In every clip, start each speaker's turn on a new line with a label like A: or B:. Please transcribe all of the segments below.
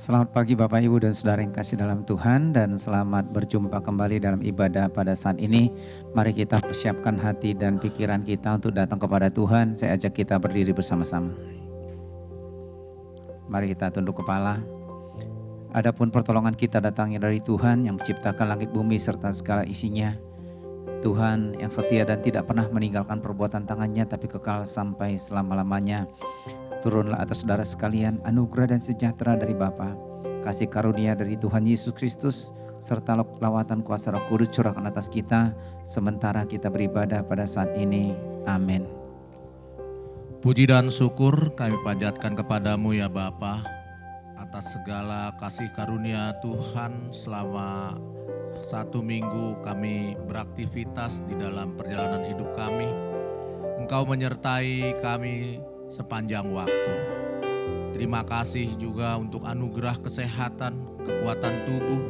A: Selamat pagi Bapak Ibu dan Saudara yang kasih dalam Tuhan, dan selamat berjumpa kembali dalam ibadah pada saat ini. Mari kita persiapkan hati dan pikiran kita untuk datang kepada Tuhan. Saya ajak kita berdiri bersama-sama. Mari kita tunduk kepala. Adapun pertolongan kita datangnya dari Tuhan yang menciptakan langit bumi serta segala isinya. Tuhan yang setia dan tidak pernah meninggalkan perbuatan tangannya, tapi kekal sampai selama-lamanya. Turunlah atas saudara sekalian anugerah dan sejahtera dari Bapa, kasih karunia dari Tuhan Yesus Kristus, serta lawatan kuasa Roh Kudus curahkan atas kita sementara kita beribadah pada saat ini. Amin.
B: Puji dan syukur kami panjatkan kepadamu ya Bapa, atas segala kasih karunia Tuhan. Selama 1 minggu kami beraktivitas di dalam perjalanan hidup kami. Engkau menyertai kami sepanjang waktu. Terima kasih juga untuk anugerah kesehatan, kekuatan tubuh.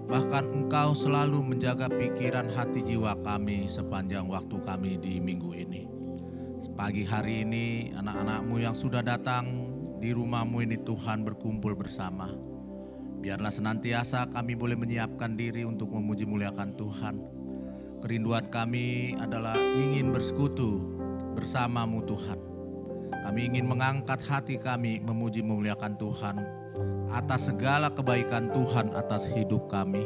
B: Bahkan Engkau selalu menjaga pikiran, hati, jiwa kami sepanjang waktu kami di minggu ini. Pagi hari ini anak-anak-Mu yang sudah datang di rumah-Mu ini Tuhan berkumpul bersama. Biarlah senantiasa kami boleh menyiapkan diri untuk memuji muliakan Tuhan. Kerinduan kami adalah ingin bersekutu bersama-Mu Tuhan. Kami ingin mengangkat hati kami memuji memuliakan Tuhan atas segala kebaikan Tuhan atas hidup kami.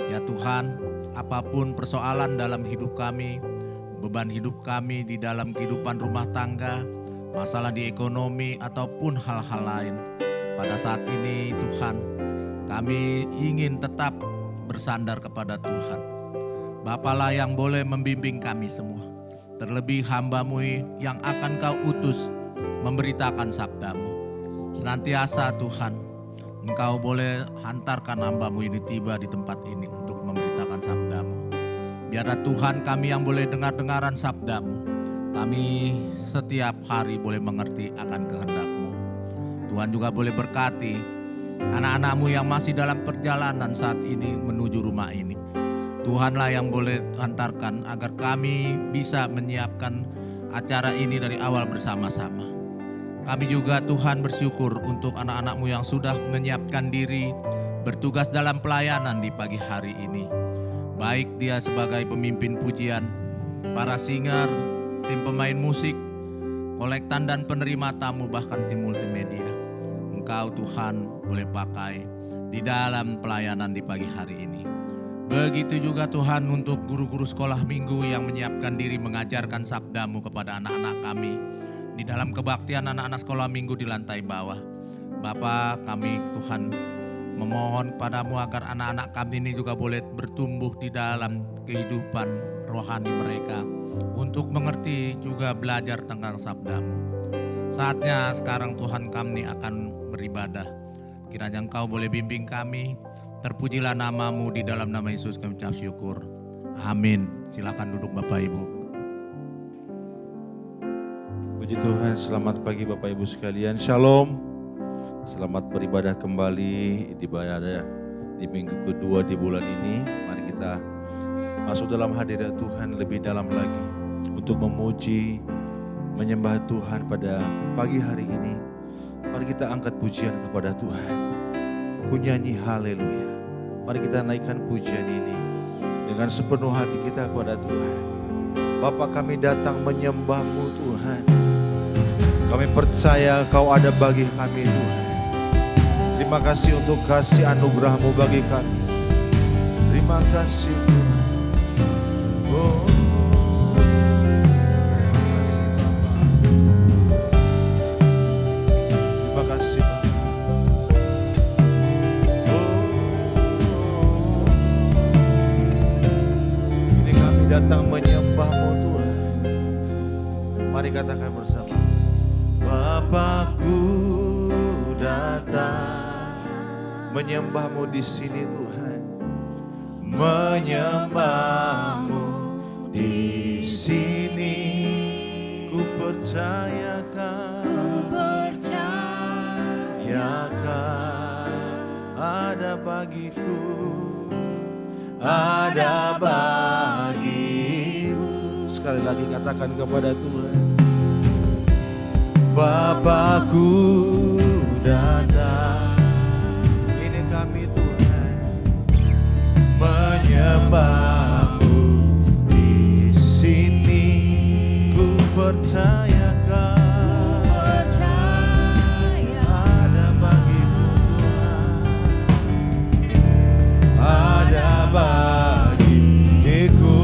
B: Ya Tuhan, apapun persoalan dalam hidup kami, beban hidup kami di dalam kehidupan rumah tangga, masalah di ekonomi ataupun hal-hal lain. Pada saat ini Tuhan, kami ingin tetap bersandar kepada Tuhan. Bapalah yang boleh membimbing kami semua. Terlebih hamba-Mu yang akan Kau utus memberitakan sabda-Mu. Senantiasa Tuhan, Engkau boleh hantarkan hamba-Mu ini tiba di tempat ini untuk memberitakan sabda-Mu. Biarlah Tuhan kami yang boleh dengar-dengaran sabda-Mu, kami setiap hari boleh mengerti akan kehendak-Mu. Tuhan juga boleh berkati anak-anak-Mu yang masih dalam perjalanan saat ini menuju rumah ini. Tuhanlah yang boleh hantarkan agar kami bisa menyiapkan acara ini dari awal bersama-sama. Kami juga Tuhan bersyukur untuk anak-anak-Mu yang sudah menyiapkan diri bertugas dalam pelayanan di pagi hari ini. Baik dia sebagai pemimpin pujian, para singer, tim pemain musik, kolektan dan penerima tamu, bahkan tim multimedia. Engkau Tuhan boleh pakai di dalam pelayanan di pagi hari ini. Begitu juga Tuhan untuk guru-guru sekolah minggu yang menyiapkan diri mengajarkan sabda-Mu kepada anak-anak kami di dalam kebaktian anak-anak sekolah minggu di lantai bawah. Bapa, kami Tuhan memohon kepadamu agar anak-anak kami ini juga boleh bertumbuh di dalam kehidupan rohani mereka untuk mengerti juga belajar tentang sabda-Mu. Saatnya sekarang Tuhan kami akan beribadah. Kiranya Engkau boleh bimbing kami. Terpujilah nama-Mu, di dalam nama Yesus kami ucap syukur. Amin. Silakan duduk Bapak Ibu.
C: Puji Tuhan, selamat pagi Bapak Ibu sekalian. Shalom. Selamat beribadah kembali di ibadah di minggu kedua di bulan ini. Mari kita masuk dalam hadirat Tuhan lebih dalam lagi untuk memuji, menyembah Tuhan pada pagi hari ini. Mari kita angkat pujian kepada Tuhan. Ku nyanyi haleluya. Mari kita naikkan pujian ini dengan sepenuh hati kita kepada Tuhan. Bapa, kami datang menyembah-Mu Tuhan. Kami percaya Kau ada bagi kami Tuhan. Terima kasih untuk kasih anugerah-Mu bagi kami. Terima kasih Tuhan. Oh. Datang menyembah-Mu Tuhan. Mari katakan bersama. Bapakku datang menyembah-Mu di sini Tuhan. Menyembah-Mu di sini. Ku percayakan ada bagiku, ada bagimu. Sekali lagi katakan kepada Tuhan. Bapakku datang kami Tuhan, menyembah-Mu di sini. Ku percayakan ada bagimu Tuhan, ada bagiku.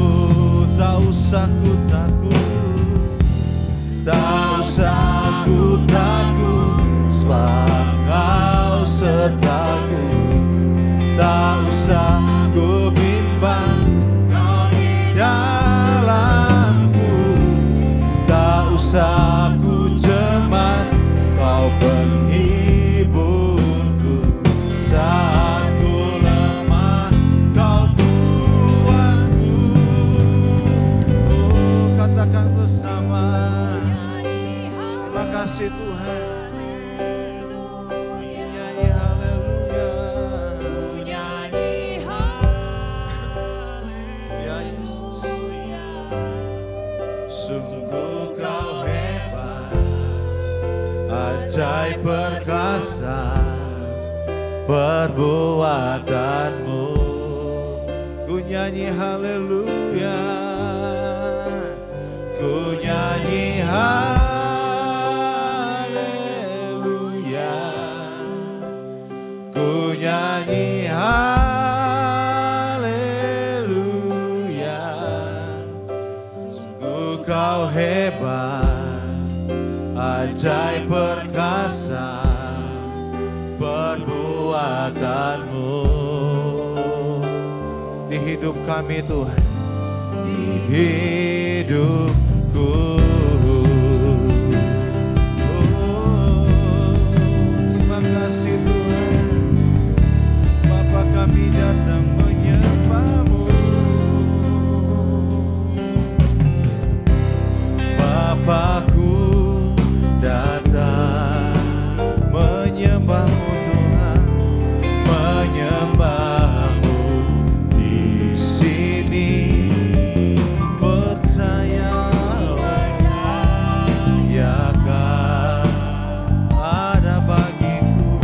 C: Tak usah ku takut, tak usah ku takut, sebab Kau sertaku. Tak usah ku bimbang, Kau di dalamku. Tak usah ku cemas, Kau penghiburku. Saat ku lemah, Kau kuatku. Oh, katakan bersama, terima kasih Tuhan. Nyanyi haleluya. Ya Yesus, sungguh Kau hebat, ajaib perkasa perbuatanmu. Ku nyanyi haleluya, ku nyanyi haleluya, ku nyanyi haleluya. Sungguh Kau hebat, ajaib perkasa perbuatanmu di hidup kami Tuhan, di hidupku. Oh, terima kasih Tuhan, Bapa kami datang menyembah-Mu. Bapakku datang menyembah-Mu Tuhan, menyembah-Mu di sini. Percayakan ada bagiku,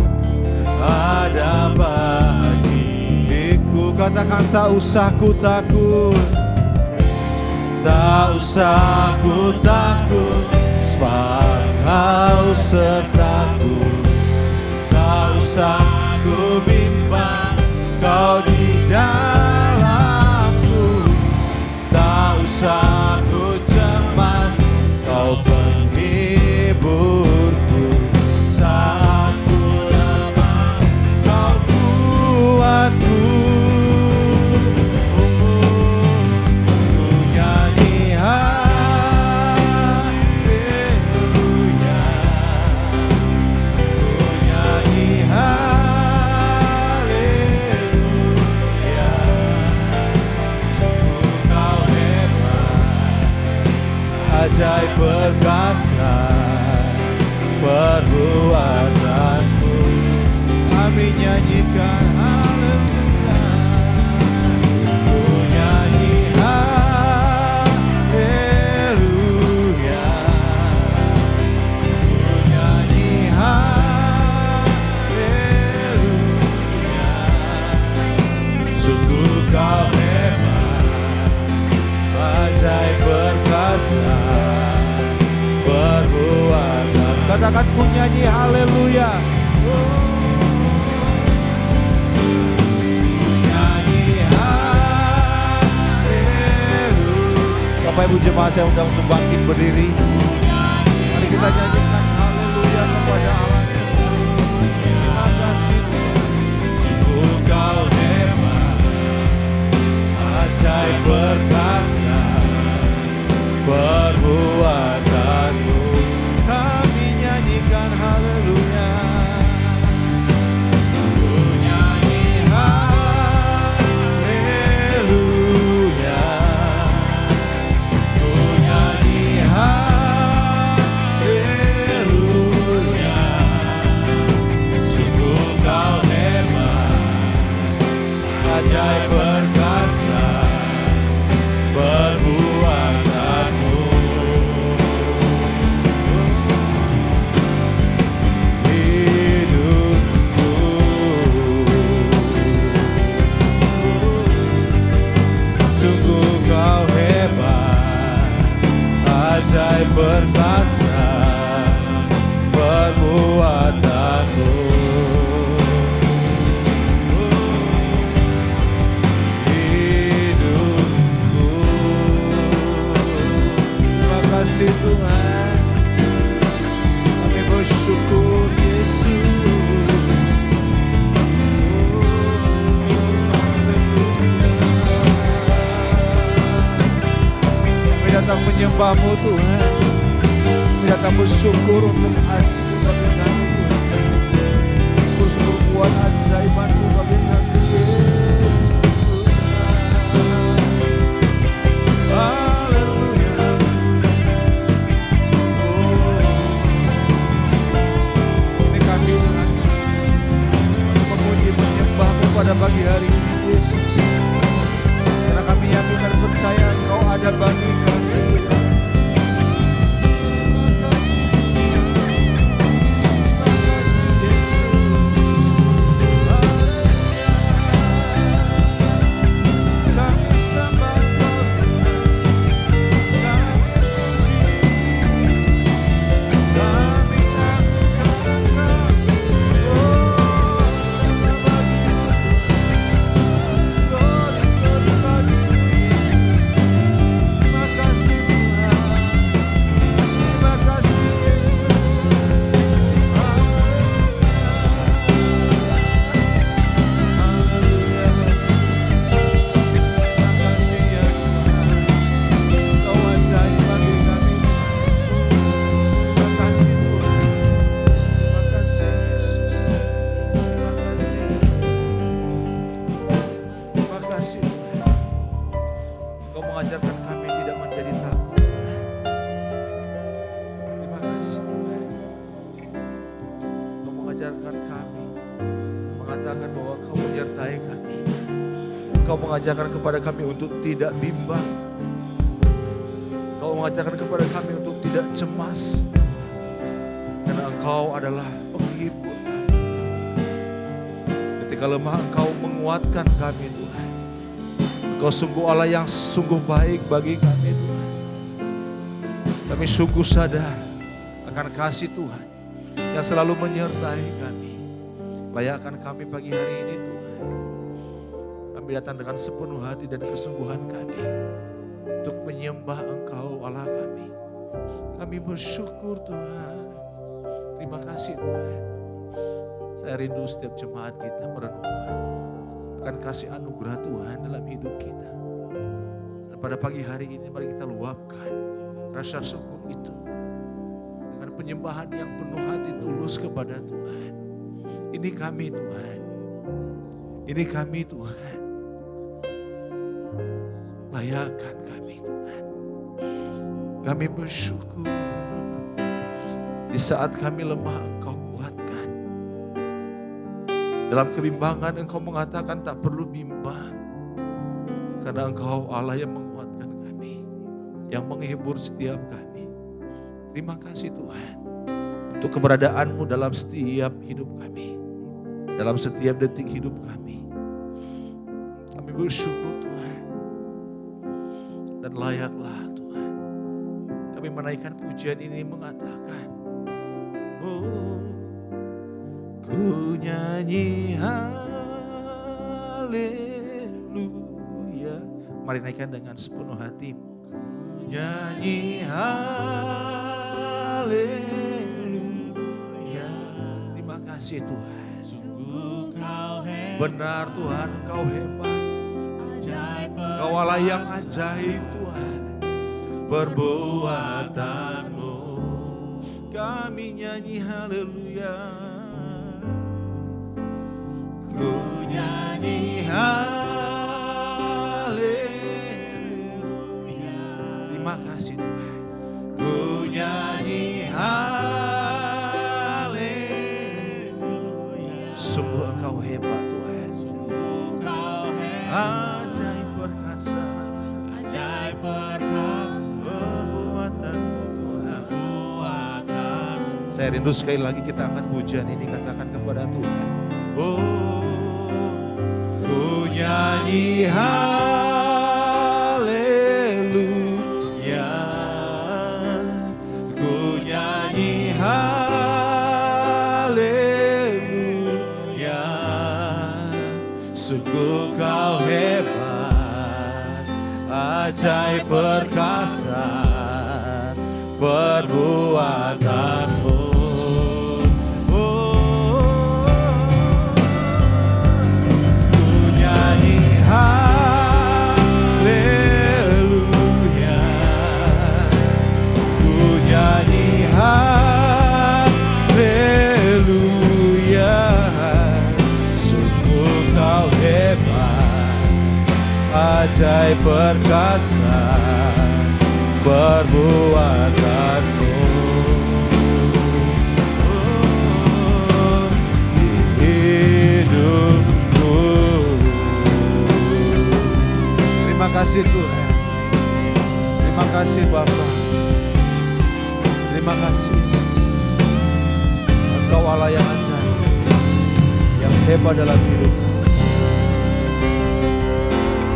C: ada bagiku. Katakan tak usah ku takut, tak usah ku takut, sebab Kau sertaku. Tak usah ku bimbang, Kau di dalamku. Tak usah ku cemas, Kau penghiburku. Saat ku lemah, Kau kuatku. Ku nyanyi haleluya, ku nyanyi haleluya. Sungguh Kau hebat, ajaib perkasa perbuatanmu. Kami nyanyikan haleluya, ku nyanyi haleluya, ku nyanyi haleluya. Sungguh Kau hebat, ajaib perkasa perbuatan. Katakan ku nyanyi haleluya. Bapak Ibu jemaat saya undang untuk bangkit berdiri. Mari kita nyanyikan haleluya kepada Allah. Terima kasih Tuhan. Sungguh Kau hebat, ajaib perkasa perbuatanmu. Kami nyanyikan haleluya. Ku nyanyi haleluya, ku nyanyi haleluya. Sungguh Kau hebat, ajaib perkasa perbuatanmu. Hidupku menyembah-Mu Tuhan. Kami datang bersyukur untuk kasih-Mu bagi kami Tuhan. Bersyukur buat ajaiban-Mu bagi kami Yesus. Haleluya. Ini kami Tuhan, memuji menyembah-Mu pada pagi hari ini Yesus. Karena kami yakin dan percaya Engkau ada bagi kami Tuhan. Engkau mengajarkan kepada kami untuk tidak bimbang. Engkau mengajarkan kepada kami untuk tidak cemas. Karena Engkau adalah penghibur kami. Ketika lemah Engkau menguatkan kami Tuhan. Engkau sungguh Allah yang sungguh baik bagi kami Tuhan. Kami sungguh sadar akan kasih Tuhan yang selalu menyertai kami. Layakkan kami pagi hari ini Tuhan. Kami datang dengan sepenuh hati dan kesungguhan kami untuk menyembah Engkau Allah kami. Kami bersyukur Tuhan. Terima kasih Tuhan. Saya rindu setiap jemaat kita merenungkan akan kasih anugerah Tuhan dalam hidup kita. Dan pada pagi hari ini mari kita luapkan rasa syukur itu dengan penyembahan yang penuh hati tulus kepada Tuhan. Ini kami Tuhan. Ini kami Tuhan. Layakkan kami Tuhan. Kami bersyukur. Di saat kami lemah Engkau kuatkan. Dalam kebimbangan Engkau mengatakan tak perlu bimbang. Karena Engkau Allah yang menguatkan kami. Yang menghibur setiap kami. Terima kasih Tuhan. Untuk keberadaanmu dalam setiap hidup kami. Dalam setiap detik hidup kami. Kami bersyukur Tuhan. Dan layaklah Tuhan. Kami menaikkan pujian ini mengatakan. Oh, ku nyanyi haleluya. Mari naikkan dengan sepenuh hatimu. Nyanyi haleluya. Terima kasih Tuhan. Benar Tuhan, Engkau hebat. Engkau Allah yang ajaib Tuhan. Perbuatanmu kami nyanyi haleluya. Ku nyanyi haleluya. Terima kasih Tuhan. Ku nyanyi haleluya. Sungguh Engkau hebat Tuhan. Ajaib perkasa, ajaib perkasa, perbuatanmu Tuhan. Saya rindu sekali lagi kita angkat pujian ini, katakan kepada Tuhan. Oh, ku nyanyi haleluya, ku nyanyi haleluya. Sungguh Kau hebat, ajaib perkasa, perbuatanmu. Oh, ku nyanyi haleluya, ajaib perkasa perbuatanmu. Hidupku. Terima kasih Tuhan. Terima kasih Bapa. Terima kasih Yesus. Engkau Allah yang ajaib, yang hebat dalam hidup kami.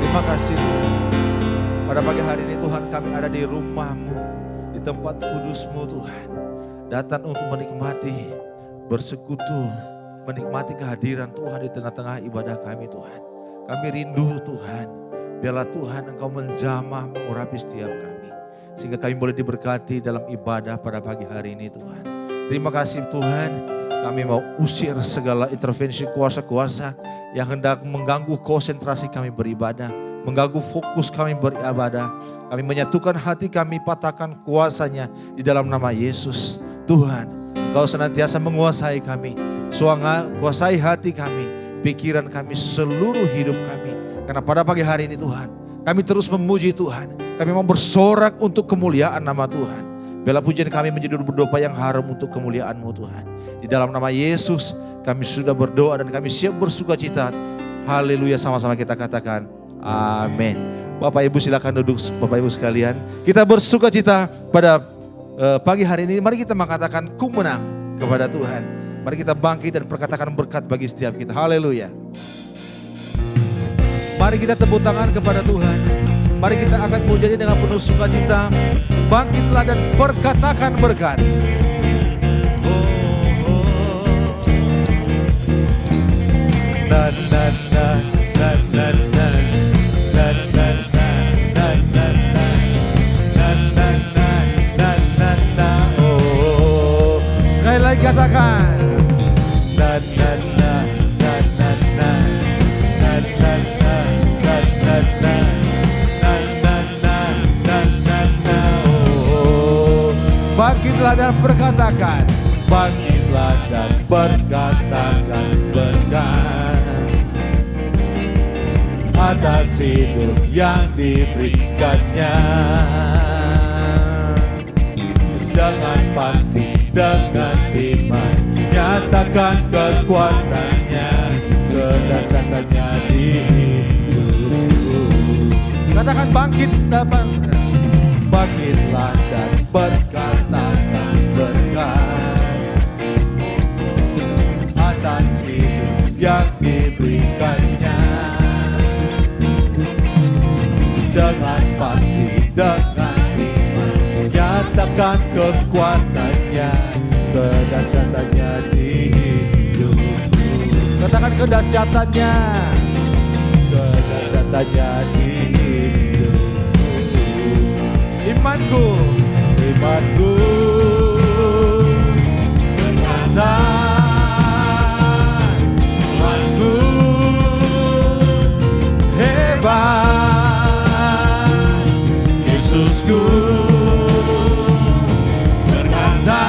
C: Terima kasih Tuhan. Pada pagi hari ini Tuhan, kami ada di rumah-Mu, di tempat kudus-Mu Tuhan. Datang untuk menikmati, bersekutu, menikmati kehadiran Tuhan di tengah-tengah ibadah kami Tuhan. Kami rindu Tuhan, biarlah Tuhan Engkau menjamah, mengurapi setiap kami. Sehingga kami boleh diberkati dalam ibadah pada pagi hari ini Tuhan. Terima kasih Tuhan, kami mau usir segala intervensi kuasa-kuasa yang hendak mengganggu konsentrasi kami beribadah, mengganggu fokus kami beribadah. Kami menyatukan hati kami, patahkan kuasanya di dalam nama Yesus. Tuhan, Engkau senantiasa menguasai kami, kuasai hati kami, pikiran kami, seluruh hidup kami. Karena pada pagi hari ini Tuhan, kami terus memuji Tuhan. Kami mau bersorak untuk kemuliaan nama Tuhan. Bela pujian kami menjadi berdoa yang harum untuk kemuliaan-Mu Tuhan. Di dalam nama Yesus kami sudah berdoa dan kami siap bersuka cita. Haleluya, sama-sama kita katakan amin. Bapak Ibu silakan duduk, Bapak Ibu sekalian. Kita bersuka cita pada pagi hari ini. Mari kita mengatakan ku menang kepada Tuhan. Mari kita bangkit dan perkatakan berkat bagi setiap kita. Haleluya. Mari kita tepuk tangan kepada Tuhan. Mari kita akan pujinya dengan penuh sukacita. Bangkitlah dan perkatakan berkat. Na na na na na na na na na na na na na. Oh, sekali lagi katakan. Na na na na na na na na na na na. Bangkitlah dan perkatakan, bangkitlah dan perkatakan berkat atas hidup yang diberikannya. Dengan pasti, dengan iman, nyatakan kekuatannya, kedasakannya di hidupku. Katakan bangkit dapat. Bangkitlah dan perkatakan berkat atas hidup yang diberikannya. Dengan pasti, dengan iman, nyatakan kekuatannya, kedahsyatannya di hidupku. Katakan kedahsyatannya, kedahsyatannya di imanku, imanku berkata, Tuhanku hebat, Yesusku berkata,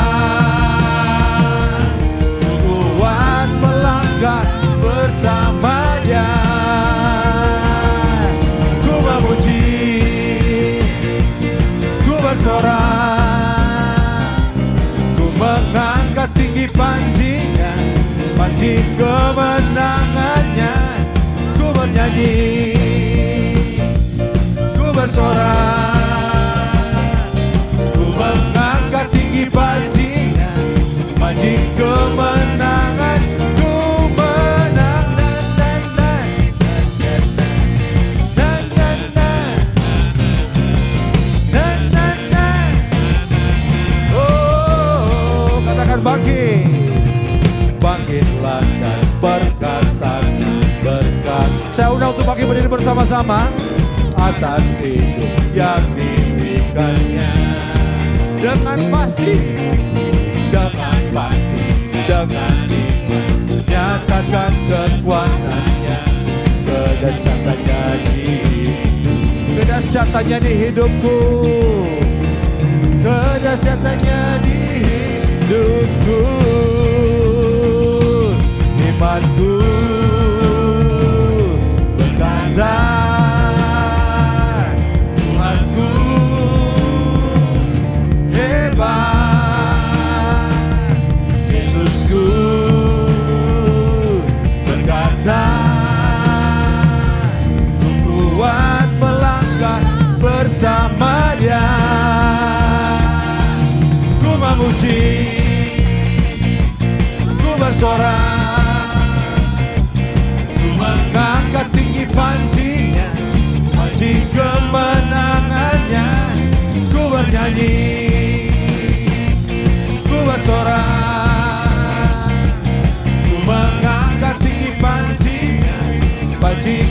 C: kuat melangkah bersamanya. Ku memuji, bersorak, ku mengangkat tinggi panjinya, panji kemenangannya. Ku bernyanyi, ku bersorak, ku mengangkat tinggi panjinya, panji kemenangan. Ku menang, bangkit, bangkitlah dan berkatakan berkat. Saya undang untuk bangkit berdiri bersama-sama atas hidup yang diberikannya. Dengan pasti, dengan pasti, dengan iman, nyatakan kekuatannya, kedahsyatannya di hidupku. Kedahsyatannya di hidupku, kedahsyatannya di hidupku, imanku berkata,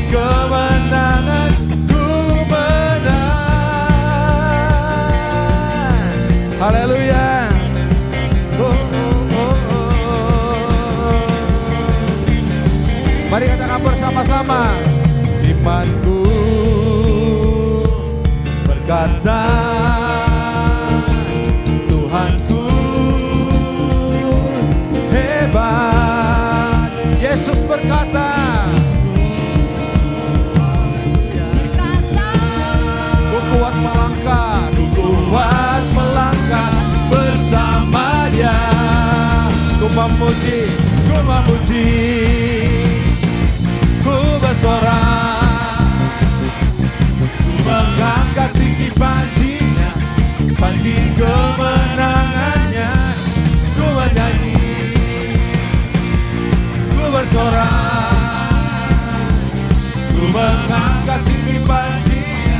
C: kemenangan, ku menang. Haleluya. Mari katakan bersama-sama. Imanku berkata, Tuhanku hebat. Yesus berkata, ku kuat melangkah bersama Dia. Ku memuji, ku bersorak, ku mengangkat tinggi panjinya, panji kemenangannya. Ku menyanyi, ku bersorak, ku mengangkat tinggi panjinya,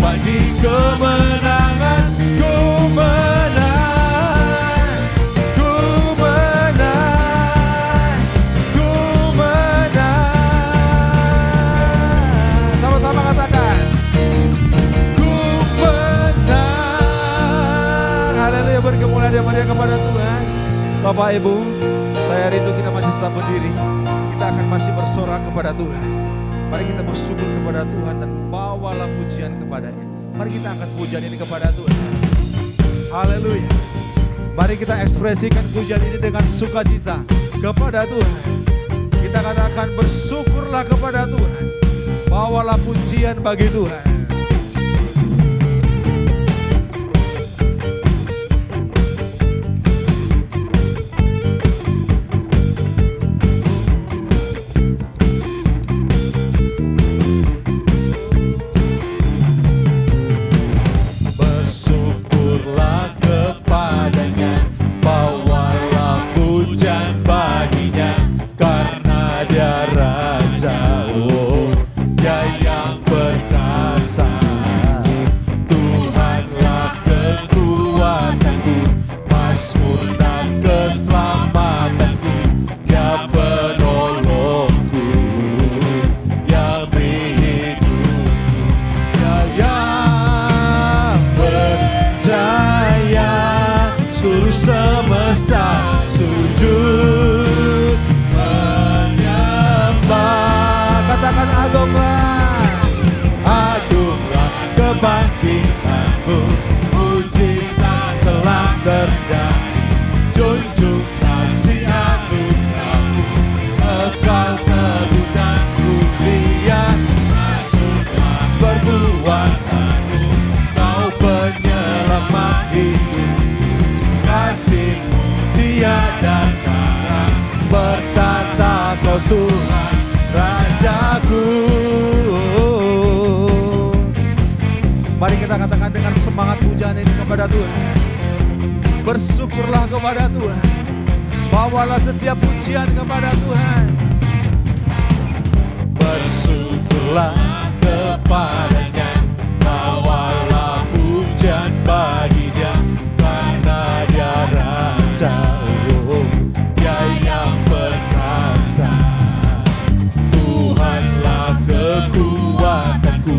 C: panji kemenangan. Ku menang, ku menang, ku menang. Sama-sama katakan, ku menang. Haleluya, berkemuliaan dia Maria kepada Tuhan. Bapak Ibu, saya rindu kita masih tetap berdiri. Kita akan masih bersorak kepada Tuhan. Mari kita bersyukur kepada Tuhan dan bawalah pujian kepadanya. Mari kita angkat pujian ini kepada Tuhan. Haleluya. Mari kita ekspresikan pujian ini dengan sukacita kepada Tuhan. Kita katakan bersyukurlah kepada Tuhan. Bawalah pujian bagi Tuhan. Bersyukurlah kepadanya, bawalah pujian baginya, karena Dia Raja, oh, Dia yang perkasa. Tuhanlah kekuatanku, mazmur dan keselamatanku. Dia penolongku, Dia beri hidup, Dia yang percaya. Seluruh semesta sujud menyembah. Katakan agunglah, agunglah kebangkitanmu, mujizat telah terjadi. Junjung kasih anugerahmu, kekal teguh dan mulia. Masuklah perbuatanmu, Kau penyelamat hidup. Kasih-Mu tiada tara, bertata Kau Tuhan Rajaku. Mari kita katakan dengan semangat pujian ini kepada Tuhan. Bersyukurlah kepada Tuhan. Bawalah setiap pujian kepada Tuhan. Bersyukurlah kepadanya, bawalah pujian bagi Dia, karena Dia Raja, oh, Dia yang perkasa. Tuhanlah kekuatanku,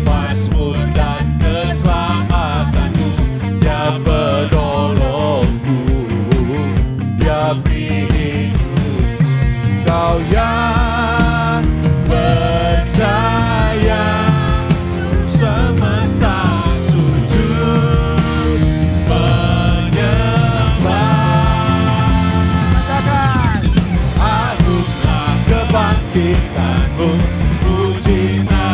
C: mazmur dan keselamatanku. Dia penolongku, Dia beri hidup. Kau yang percaya, seluruh semesta sujud menyembah. Katakan, agunglah kebangkitanmu, mujizat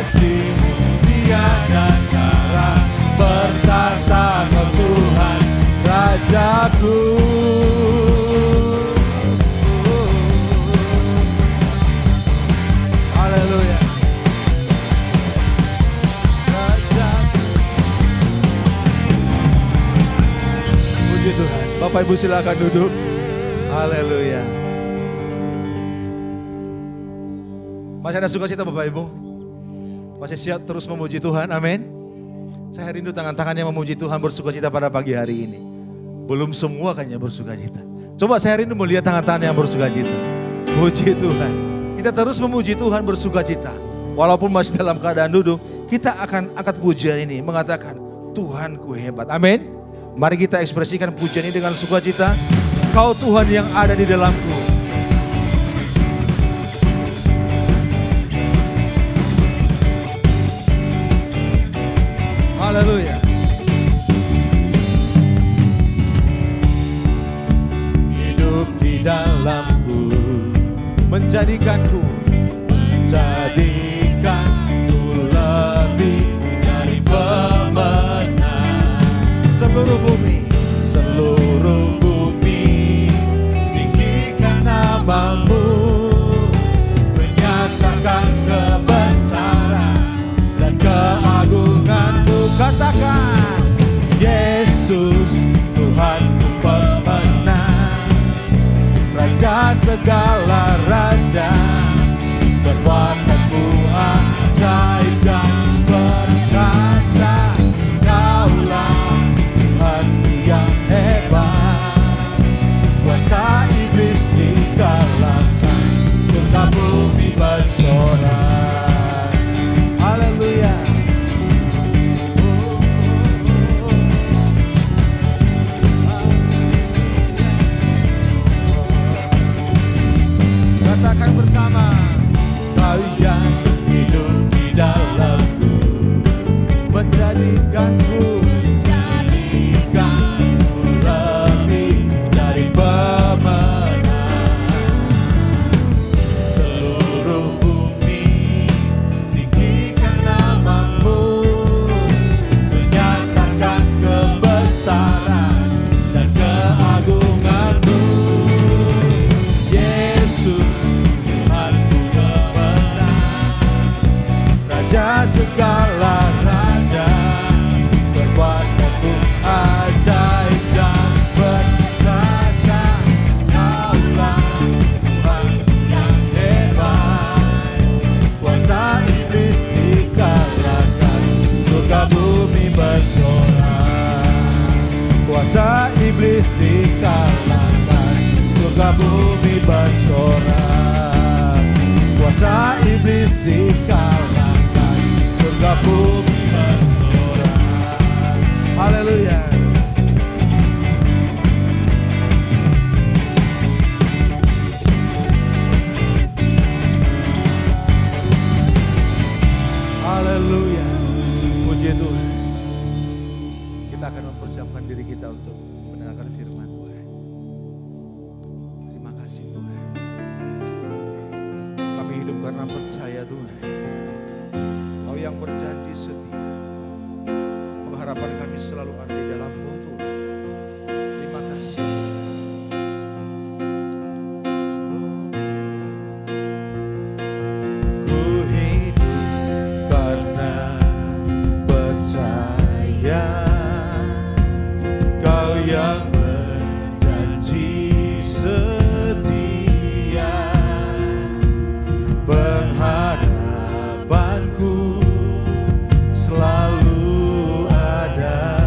C: kasih-Mu tiada tara, bertata Kau Tuhan Rajaku. Haleluya. Rajaku. Puji Tuhan. Bapak Ibu silakan duduk. Haleluya. Masih ada sukacita Bapak Ibu? Masih siap terus memuji Tuhan? Amin. Saya rindu tangan-tangan yang memuji Tuhan bersukacita pada pagi hari ini. Belum semua kayaknya bersukacita. Coba saya rindu melihat tangan-tangan yang bersukacita. Puji Tuhan. Kita terus memuji Tuhan bersukacita. Walaupun masih dalam keadaan duduk, kita akan angkat pujian ini mengatakan, Tuhanku hebat. Amin. Mari kita ekspresikan pujian ini dengan sukacita. Kau Tuhan yang ada di dalamku. Haleluya. Hidup di dalamku, menjadikanku lebih dari pemenang. Seluruh bumi tinggikan namamu, menyatakan kebesaran dan keagunganmu. Katakan, Yesus Tuhanku pemenang, Raja segala raja, perbuatanmu ajaib dan perkasa. Kaulah Tuhanku yang hebat, kuasa iblis dikalahkan, surga bumi bersorak. Haleluya. Katakan bersama, Kau yang hidup di dalamku, menjadikanku lebih dari pemenang. Seluruh bumi tinggikan namamu, menyatakan kebesaran dan keagunganmu. Yesus Tuhanku pemenang, Raja segala raja, perbuatanmu ajaib dan perkasa. Kaulah Tuhanku yang hebat, kuasa iblis dikalahkan, surga bumi bersorak. Kuasa iblis dikalahkan, surga bumi bersorak. Kuasa iblis dikalahkan, surga bumi bersorak. Haleluya. Haleluya. Puji Tuhan. Kita akan mempersiapkan diri kita untuk mendengarkan firman Tuhan. Terima kasih Tuhan. Kami hidup karena percaya Tuhan. Kau yang berjanji setia. Pengharapan kami selalu ada di dalam-Mu Tuhan. Terima kasih. Ku hidup karena percaya. Kau yang berjanji setia. Pengharapanku selalu ada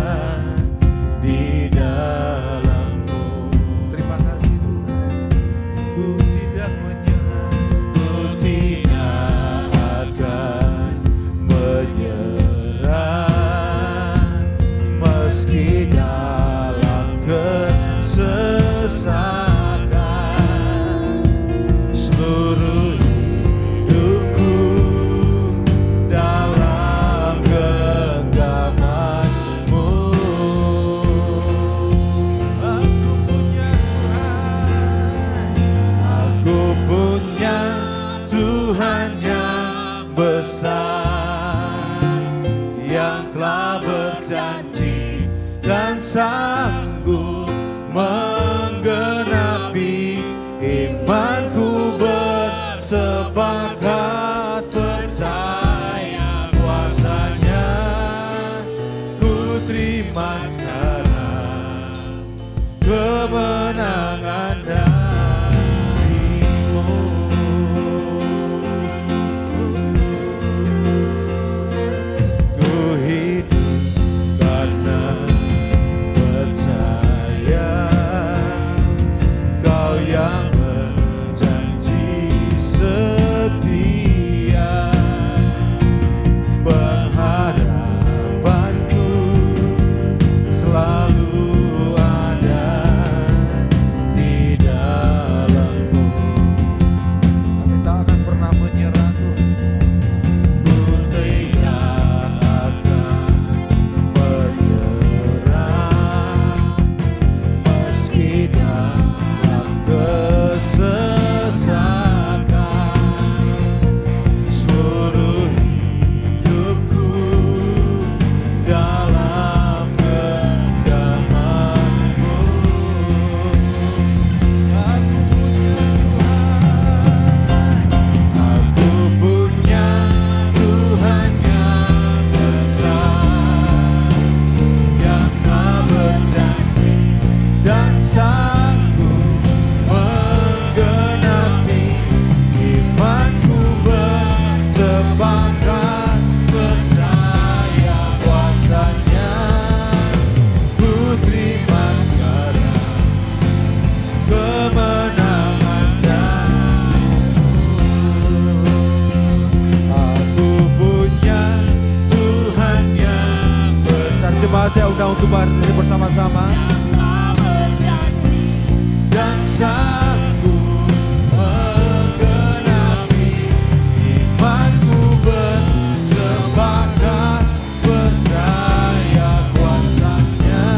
C: sanggup menggenapi. Imanku bersepakat percaya kuasanya. Ku terima sekarang kemenangan darimu. Ku hidup karena percaya Kau yang berjanji setia. Pengharapanku selalu ada di dalam-Mu. Kami tak akan pernah menyerah, Tuhan. Ku tidak akan menyerah meski dalam kesesakan. Seluruh hidupku dalam genggaman-Mu. Aku punya Tuhan yang besar, yang tak berjanji dan sanggup menggenapi. Imanku bersepakat percaya kuasanya. Ku terima sekarang kemenangan darimu. Aku punya Tuhan yang besar. Jemaat saya undang untuk berdiri bersama-sama. Dan sanggup menggenapi. Imanku bersepakat percaya kuasanya.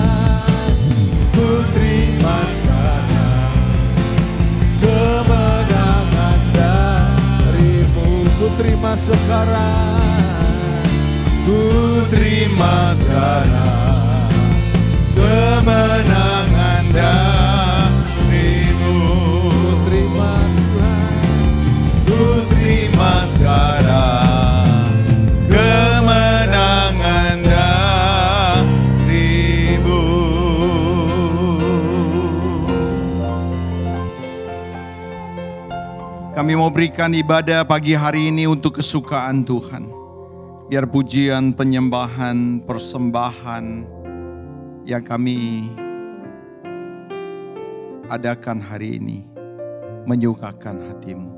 C: Ku terima sekarang kemenangan darimu. Ku terima sekarang. Ku terima sekarang kemenangan darimu. Ku terima Tuhan. Ku terima sekarang kemenangan darimu.
D: Kami mau berikan ibadah pagi hari ini untuk kesukaan Tuhan. Biar pujian, penyembahan, persembahan yang kami adakan hari ini menyukakan hati-Mu.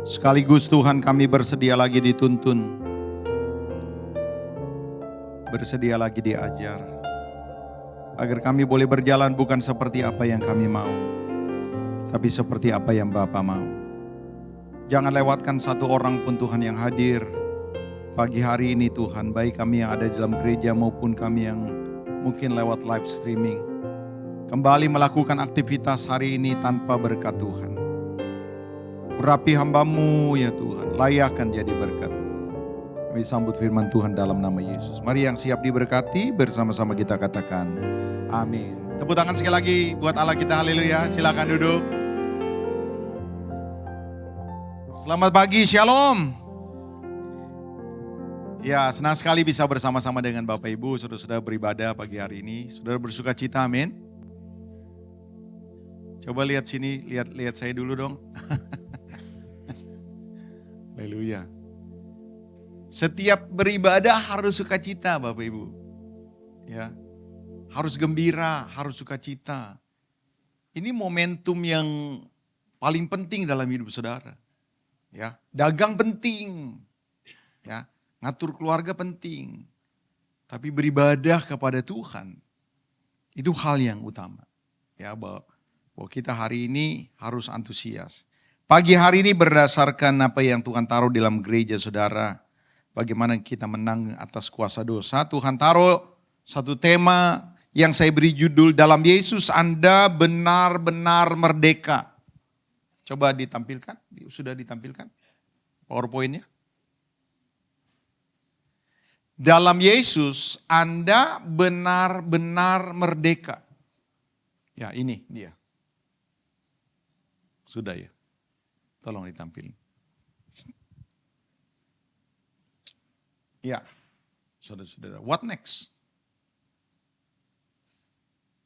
D: Sekaligus Tuhan kami bersedia lagi dituntun, bersedia lagi diajar, agar kami boleh berjalan bukan seperti apa yang kami mau, tapi seperti apa yang Bapa mau. Jangan lewatkan satu orang pun Tuhan yang hadir pagi hari ini Tuhan, baik kami yang ada di dalam gereja maupun kami yang mungkin lewat live streaming, kembali melakukan aktivitas hari ini tanpa berkat Tuhan. Urapi hamba-Mu ya Tuhan, layakkan jadi berkat. Kami sambut firman Tuhan dalam nama Yesus. Mari yang siap diberkati bersama-sama kita katakan amin. Tepuk tangan sekali lagi buat Allah kita, haleluya. Silakan duduk. Selamat pagi, shalom. Ya, senang sekali bisa bersama-sama dengan Bapak Ibu, saudara-saudara beribadah pagi hari ini. Saudara bersuka cita, amin. Coba lihat sini, lihat saya dulu dong. Haleluya. Setiap beribadah harus sukacita, Bapak Ibu. Ya. Harus gembira, harus sukacita. Ini momentum yang paling penting dalam hidup saudara. Ya, dagang penting. Ya, ngatur keluarga penting. Tapi beribadah kepada Tuhan itu hal yang utama. Ya, bahwa kita hari ini harus antusias. Pagi hari ini berdasarkan apa yang Tuhan taruh dalam gereja saudara. Bagaimana kita menang atas kuasa dosa. Tuhan taruh satu tema yang saya beri judul, dalam Yesus Anda benar-benar merdeka. Coba ditampilkan, sudah ditampilkan PowerPoint-nya. Dalam Yesus Anda benar-benar merdeka. Ya, ini dia. Sudah ya. Tolong ditampilin. Ya, saudara-saudara. What next?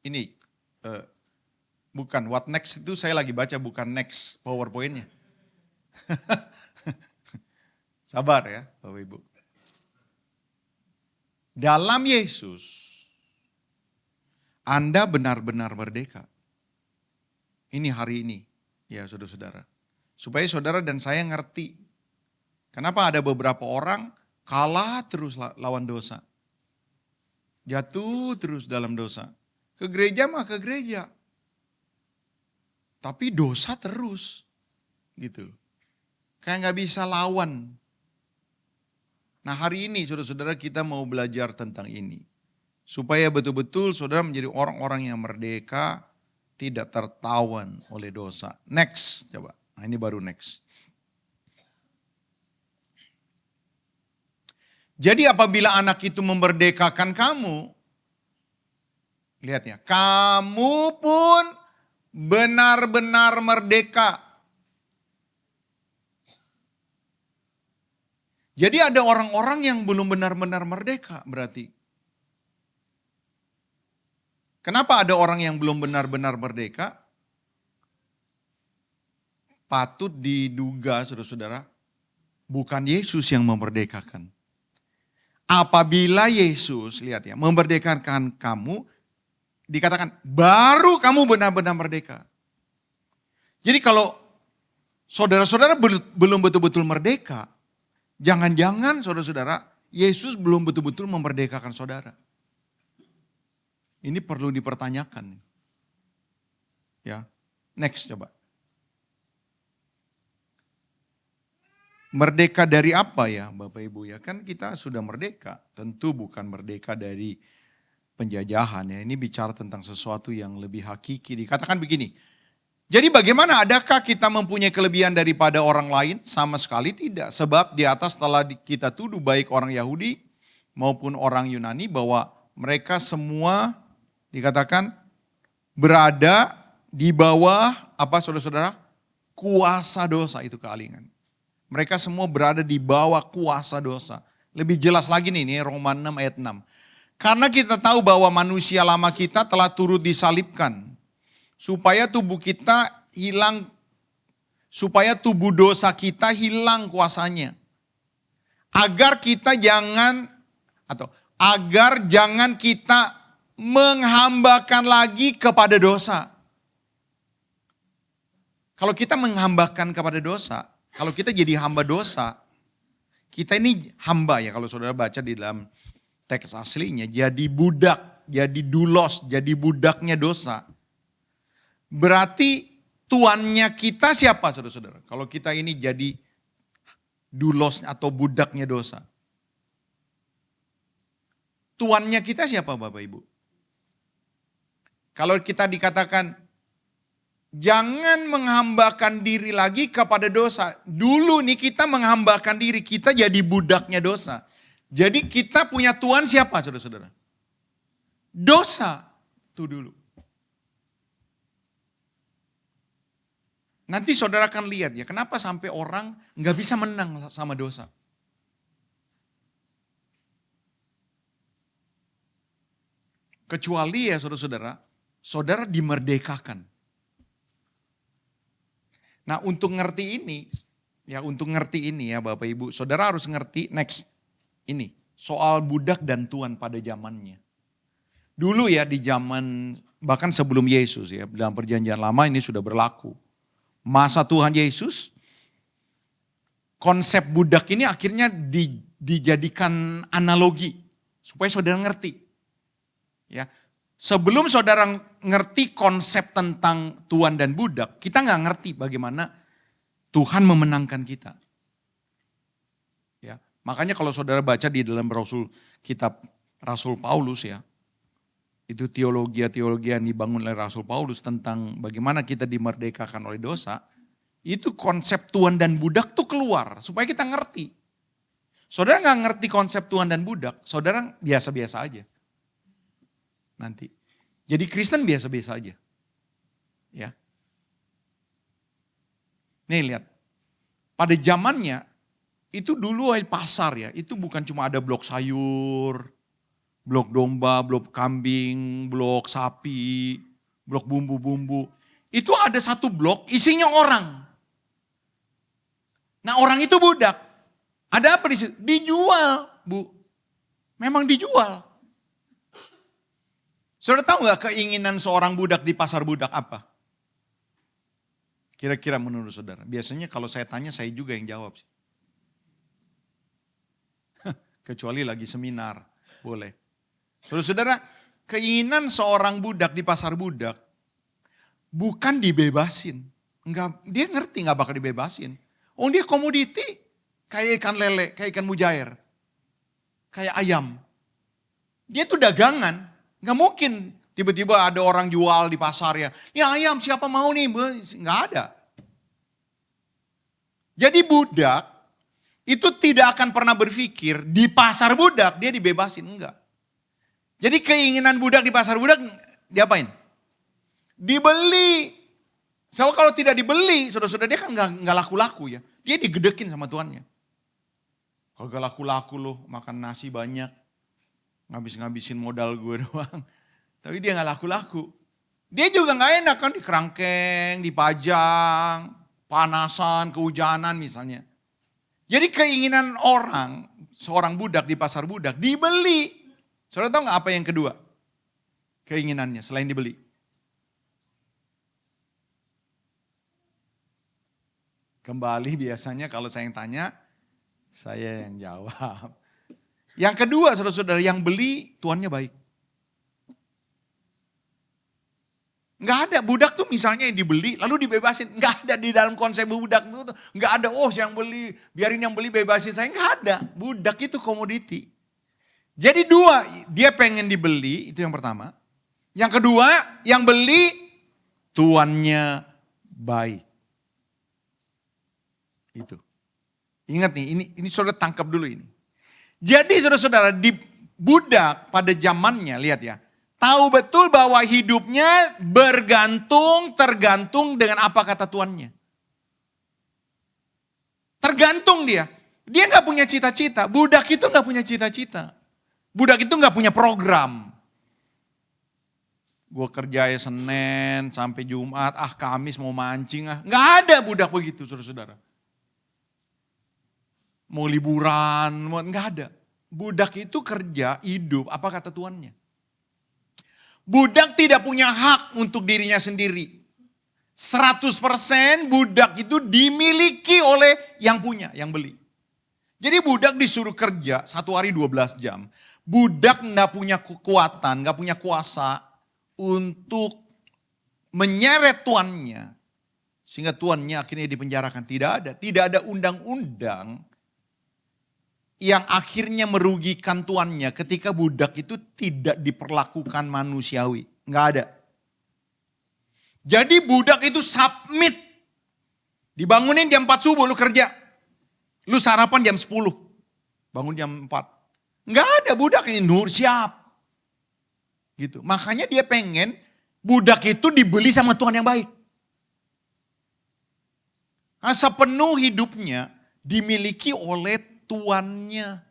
D: Ini, bukan what next itu saya lagi baca, bukan next PowerPoint-nya. Sabar ya Bapak Ibu. Dalam Yesus, Anda benar-benar merdeka. Ini hari ini, ya saudara-saudara. Supaya saudara dan saya ngerti. Kenapa ada beberapa orang kalah terus lawan dosa. Jatuh terus dalam dosa. Ke gereja mah ke gereja. Tapi dosa terus. Gitu. Kayak gak bisa lawan. Nah hari ini saudara-saudara kita mau belajar tentang ini. Supaya betul-betul saudara menjadi orang-orang yang merdeka. Tidak tertawan oleh dosa. Next coba. Nah ini baru next. Jadi apabila anak itu memerdekakan kamu, lihat ya, kamu pun benar-benar merdeka. Jadi ada orang-orang yang belum benar-benar merdeka berarti. Kenapa ada orang yang belum benar-benar merdeka? Patut diduga saudara-saudara, bukan Yesus yang memerdekakan. Apabila Yesus, lihat ya, memerdekakan kamu, dikatakan baru kamu benar-benar merdeka. Jadi kalau saudara-saudara belum betul-betul merdeka, jangan-jangan saudara-saudara, Yesus belum betul-betul memerdekakan saudara. Ini perlu dipertanyakan. Ya, next coba. Merdeka dari apa ya Bapak Ibu ya? Kan kita sudah merdeka. Tentu bukan merdeka dari penjajahan ya. Ini bicara tentang sesuatu yang lebih hakiki. Dikatakan begini. Jadi bagaimana, adakah kita mempunyai kelebihan daripada orang lain? Sama sekali tidak. Sebab di atas telah kita tuduh baik orang Yahudi maupun orang Yunani bahwa mereka semua dikatakan berada di bawah apa saudara-saudara? Kuasa dosa, itu kealingan. Mereka semua berada di bawah kuasa dosa. Lebih jelas lagi nih Roma 6 ayat 6. Karena kita tahu bahwa manusia lama kita telah turut disalibkan. Supaya tubuh kita hilang, supaya tubuh dosa kita hilang kuasanya. Agar jangan kita menghambakan lagi kepada dosa. Kalau kita menghambakan kepada dosa, kalau kita jadi hamba dosa, kita ini hamba ya, kalau saudara baca di dalam teks aslinya, jadi budak, jadi dulos, jadi budaknya dosa. Berarti tuannya kita siapa saudara-saudara? Kalau kita ini jadi dulos atau budaknya dosa. Tuannya kita siapa Bapak Ibu? Kalau kita dikatakan, jangan menghambakan diri lagi kepada dosa. Dulu nih kita menghambakan diri, kita jadi budaknya dosa. Jadi kita punya Tuhan siapa saudara-saudara? Dosa. Itu dulu. Nanti saudara akan lihat ya, kenapa sampai orang gak bisa menang sama dosa. Kecuali ya saudara-saudara, saudara dimerdekakan. Nah untuk ngerti ini ya Bapak Ibu, saudara harus ngerti next ini. Soal budak dan tuan pada zamannya. Dulu ya di zaman, bahkan sebelum Yesus ya, dalam perjanjian lama ini sudah berlaku. Masa Tuhan Yesus, konsep budak ini akhirnya dijadikan analogi. Supaya saudara ngerti. Ya, sebelum saudara ngerti konsep tentang tuan dan budak, kita nggak ngerti bagaimana Tuhan memenangkan kita. Ya, makanya kalau saudara baca di dalam kitab Rasul Paulus ya, itu teologi yang dibangun oleh Rasul Paulus tentang bagaimana kita dimerdekakan oleh dosa, itu konsep tuan dan budak tuh keluar supaya kita ngerti. Saudara nggak ngerti konsep tuan dan budak, saudara biasa-biasa aja. Nanti. Jadi Kristen biasa-biasa aja. Ya. Nih lihat. Pada zamannya itu dulu pasar ya, itu bukan cuma ada blok sayur, blok domba, blok kambing, blok sapi, blok bumbu-bumbu. Itu ada satu blok isinya orang. Nah orang itu budak. Ada apa di situ? Dijual, Bu. Memang dijual. Saudara tahu nggak keinginan seorang budak di pasar budak apa? Kira-kira menurut saudara. Biasanya kalau saya tanya saya juga yang jawab sih. Kecuali lagi seminar, boleh. Saudara-saudara, keinginan seorang budak di pasar budak bukan dibebasin. Enggak, dia ngerti nggak bakal dibebasin. Oh dia komoditi, kayak ikan lele, kayak ikan mujair, kayak ayam. Dia tuh dagangan, nggak mungkin tiba-tiba ada orang jual di pasar ya. Ya ayam siapa mau nih? Nggak ada. Jadi budak itu tidak akan pernah berpikir di pasar budak dia dibebasin, enggak. Jadi keinginan budak di pasar budak diapain? Dibeli. So kalau tidak dibeli, saudara-saudara dia kan nggak laku-laku ya. Dia digedekin sama tuannya. Kalau gak laku-laku loh, makan nasi banyak. Ngabis-ngabisin modal gue doang. Tapi dia gak laku-laku. Dia juga gak enak kan, dikerangkeng, dipajang, panasan, kehujanan misalnya. Jadi keinginan orang, seorang budak di pasar budak, dibeli. Saudara tahu gak apa yang kedua? Keinginannya selain dibeli. Kembali biasanya kalau saya yang tanya, saya yang jawab. Yang kedua saudara-saudara, yang beli tuannya baik. Enggak ada, budak tuh misalnya yang dibeli lalu dibebasin. Enggak ada di dalam konsep budak itu. Enggak ada, oh yang beli, biarin yang beli bebasin saya. Enggak ada, budak itu komoditi. Jadi dua, dia pengen dibeli, itu yang pertama. Yang kedua, yang beli tuannya baik. Itu. Ingat nih, ini saudara tangkap dulu ini. Jadi saudara-saudara di budak pada zamannya, lihat ya. Tahu betul bahwa hidupnya tergantung dengan apa kata tuannya. Tergantung dia. Dia gak punya cita-cita. Budak itu gak punya cita-cita. Budak itu gak punya program. Gue kerja ya Senin sampai Jumat, Kamis mau mancing. Gak ada budak begitu saudara-saudara. Mau liburan, enggak ada. Budak itu kerja, hidup, apa kata tuannya. Budak tidak punya hak untuk dirinya sendiri. 100% budak itu dimiliki oleh yang punya, yang beli. Jadi budak disuruh kerja 1 hari 12 jam. Budak enggak punya kekuatan, enggak punya kuasa untuk menyeret tuannya. Sehingga tuannya akhirnya dipenjarakan. Tidak ada undang-undang yang akhirnya merugikan tuannya ketika budak itu tidak diperlakukan manusiawi. Enggak ada. Jadi budak itu submit. Dibangunin jam 4 subuh lu kerja. Lu sarapan jam 10. Bangun jam 4. Enggak ada budak yang nur siap. Gitu. Makanya dia pengen budak itu dibeli sama Tuhan yang baik. Karena sepenuh hidupnya dimiliki oleh tuannya.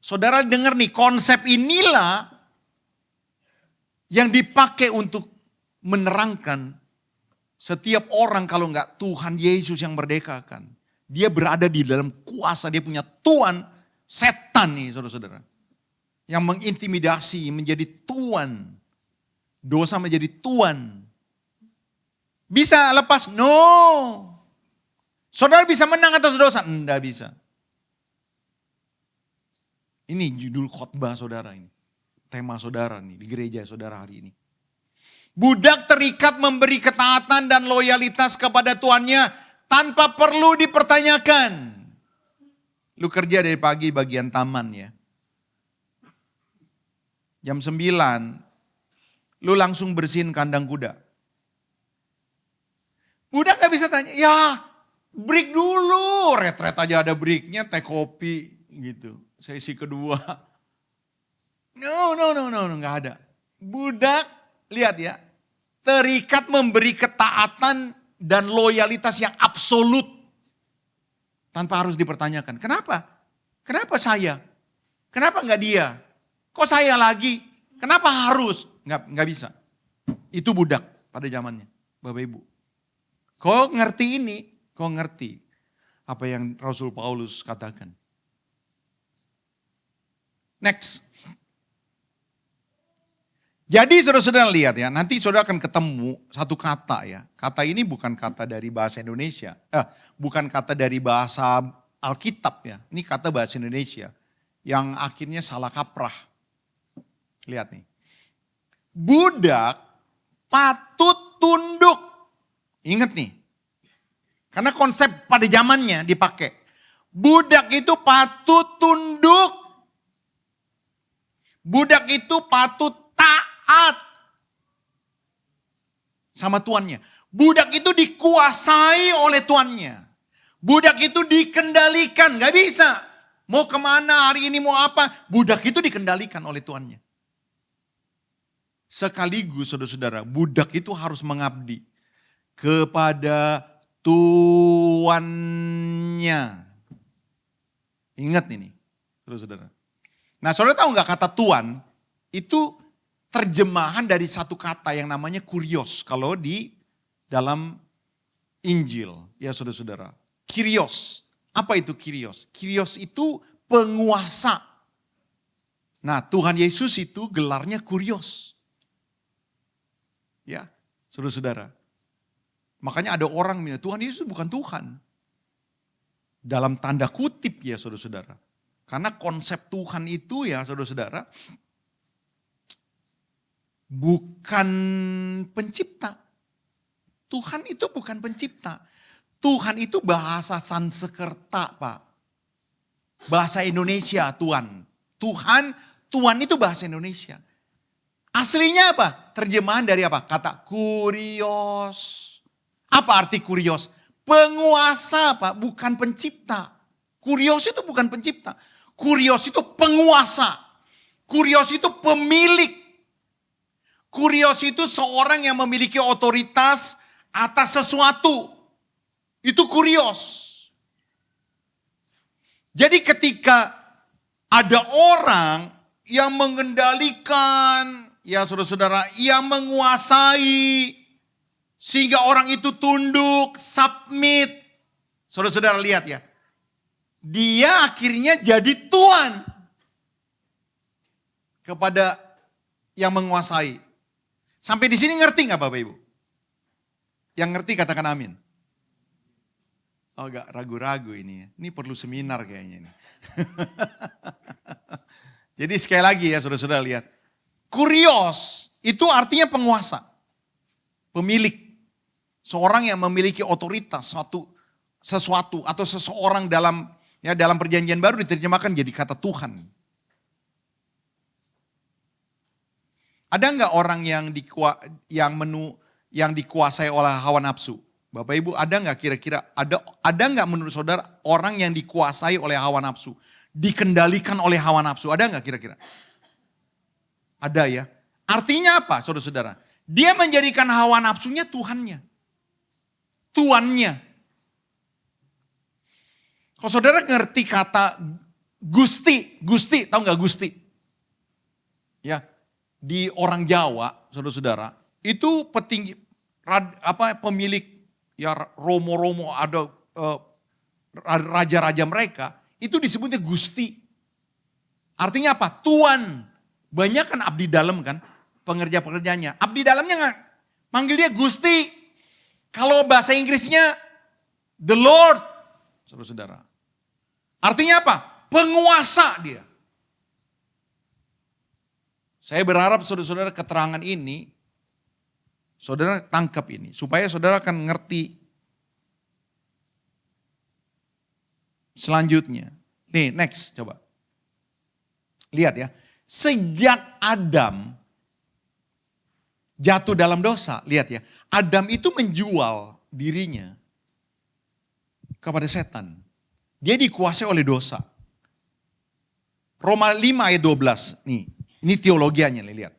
D: Saudara dengar nih, konsep inilah yang dipakai untuk menerangkan setiap orang kalau enggak Tuhan Yesus yang merdekakan. Dia berada di dalam kuasa, dia punya tuan, setan nih saudara-saudara. Yang mengintimidasi menjadi tuan. Dosa menjadi tuan. Bisa lepas? No. Saudara bisa menang atas dosa? Enggak bisa. Ini judul khotbah saudara ini. Tema saudara nih di gereja saudara hari ini. Budak terikat memberi ketaatan dan loyalitas kepada tuannya tanpa perlu dipertanyakan. Lu kerja dari pagi bagian taman ya. Jam 9 lu langsung bersihin kandang kuda. Budak gak bisa tanya, ya break dulu. Retret aja ada breaknya, teh kopi. gitu. Sesi kedua, no, nggak ada. Budak, lihat ya, terikat memberi ketaatan dan loyalitas yang absolut. Tanpa harus dipertanyakan, kenapa? Kenapa saya? Kenapa nggak dia? Kok saya lagi? Kenapa harus? Nggak bisa. Itu budak pada zamannya, Bapak Ibu. Kau ngerti ini, kau ngerti apa yang Rasul Paulus katakan. Next. Jadi saudara-saudara lihat ya, nanti saudara akan ketemu satu kata ya. Kata ini bukan kata dari bahasa Indonesia. Bukan kata dari bahasa Alkitab ya. Ini kata bahasa Indonesia. Yang akhirnya salah kaprah. Lihat nih. Budak patut tunduk. Ingat nih. Karena konsep pada zamannya dipakai. Budak itu patut tunduk. Budak itu patut taat sama tuannya. Budak itu dikuasai oleh tuannya. Budak itu dikendalikan, gak bisa. Mau kemana hari ini, mau apa. Budak itu dikendalikan oleh tuannya. Sekaligus saudara-saudara, budak itu harus mengabdi kepada tuannya. Ingat ini, saudara-saudara. Nah, saudara tahu nggak kata tuan itu terjemahan dari satu kata yang namanya kurios. Kalau di dalam Injil, ya saudara-saudara. Kyrios. Apa itu kyrios? Kyrios itu penguasa. Nah, Tuhan Yesus itu gelarnya kurios. Ya, saudara-saudara. Makanya ada orang bilang, Tuhan Yesus bukan Tuhan. Dalam tanda kutip ya saudara-saudara. Karena konsep Tuhan itu ya saudara-saudara, bukan pencipta. Tuhan itu bukan pencipta. Tuhan itu bahasa Sanskerta Pak. Bahasa Indonesia Tuhan. Tuhan itu bahasa Indonesia. Aslinya apa? Terjemahan dari apa? Kata kurios. Apa arti kurios? Penguasa Pak, bukan pencipta. Kurios itu bukan pencipta. Kurios itu penguasa. Kurios itu pemilik. Kurios itu seorang yang memiliki otoritas atas sesuatu. Itu kurios. Jadi ketika ada orang yang mengendalikan, ya saudara-saudara, yang menguasai, sehingga orang itu tunduk, submit. Saudara-saudara lihat ya. Dia akhirnya jadi tuan kepada yang menguasai. Sampai di sini ngerti nggak Bapak Ibu? Yang ngerti katakan amin. Oh agak ragu-ragu ini ya. Ini perlu seminar kayaknya ini. Jadi sekali lagi ya saudara-saudara lihat. Kurios itu artinya penguasa. Pemilik. Seorang yang memiliki otoritas sesuatu atau seseorang dalam perjanjian baru diterjemahkan jadi kata Tuhan. Ada nggak orang yang dikuasai oleh hawa nafsu? Bapak Ibu, ada nggak kira-kira ada nggak menurut saudara orang yang dikuasai oleh hawa nafsu, dikendalikan oleh hawa nafsu? Ada nggak kira-kira? Ada ya. Artinya apa, saudara-saudara? Dia menjadikan hawa nafsunya Tuhannya, tuannya. Kalau saudara ngerti kata Gusti, tahu nggak Gusti? Ya, di orang Jawa, saudara-saudara, itu petinggi, pemilik, ya romo-romo, ada raja-raja mereka, itu disebutnya Gusti. Artinya apa? Tuan. Banyak kan abdi dalam kan, pengerja-pekerjanya. Abdi dalamnya nggak manggil dia Gusti. Kalau bahasa Inggrisnya the Lord, saudara-saudara. Artinya apa? Penguasa dia. Saya berharap saudara-saudara keterangan ini, saudara tangkap ini. Supaya saudara akan ngerti selanjutnya. Nih next coba. Lihat ya. Sejak Adam jatuh dalam dosa, lihat ya. Adam itu menjual dirinya kepada setan. Dia dikuasai oleh dosa. Roma 5 ayat 12. Nih, ini teologianya nih, lihat.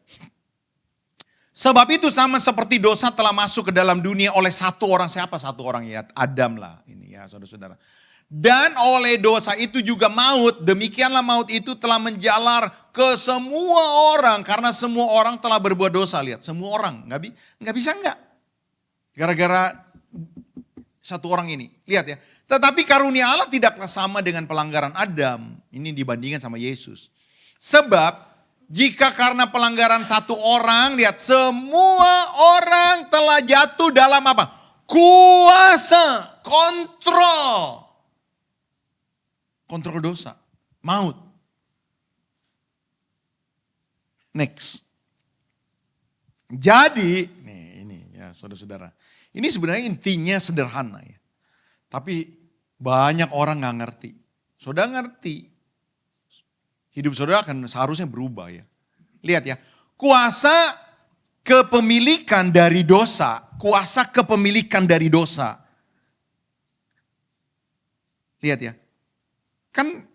D: Sebab itu sama seperti dosa telah masuk ke dalam dunia oleh satu orang. Siapa satu orang ya? Adam lah. Ini ya saudara-saudara. Dan oleh dosa itu juga maut. Demikianlah maut itu telah menjalar ke semua orang. Karena semua orang telah berbuat dosa. Lihat, semua orang. Nggak bisa nggak. Gara-gara satu orang ini. Lihat ya. Tetapi karunia Allah tidaklah sama dengan pelanggaran Adam. Ini dibandingkan sama Yesus. Sebab jika karena pelanggaran satu orang, lihat, semua orang telah jatuh dalam apa? Kuasa, kontrol. Kontrol dosa, maut. Next. Jadi, ini ya saudara-saudara. Ini sebenarnya intinya sederhana ya. Tapi banyak orang gak ngerti. Saudara ngerti. Hidup saudara akan seharusnya berubah ya. Lihat ya, kuasa kepemilikan dari dosa, kuasa kepemilikan dari dosa. Lihat ya, kan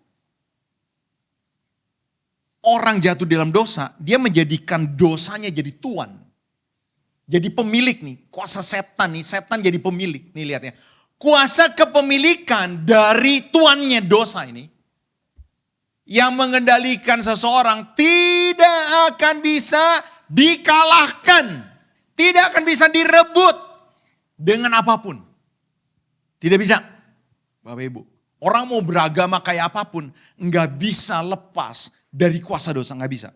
D: orang jatuh dalam dosa, dia menjadikan dosanya jadi tuan. Jadi pemilik nih, kuasa setan nih, setan jadi pemilik. Nih lihat ya, kuasa kepemilikan dari tuannya dosa ini, yang mengendalikan seseorang tidak akan bisa dikalahkan. Tidak akan bisa direbut dengan apapun. Tidak bisa. Bapak Ibu, orang mau beragama kayak apapun, nggak bisa lepas dari kuasa dosa, nggak bisa.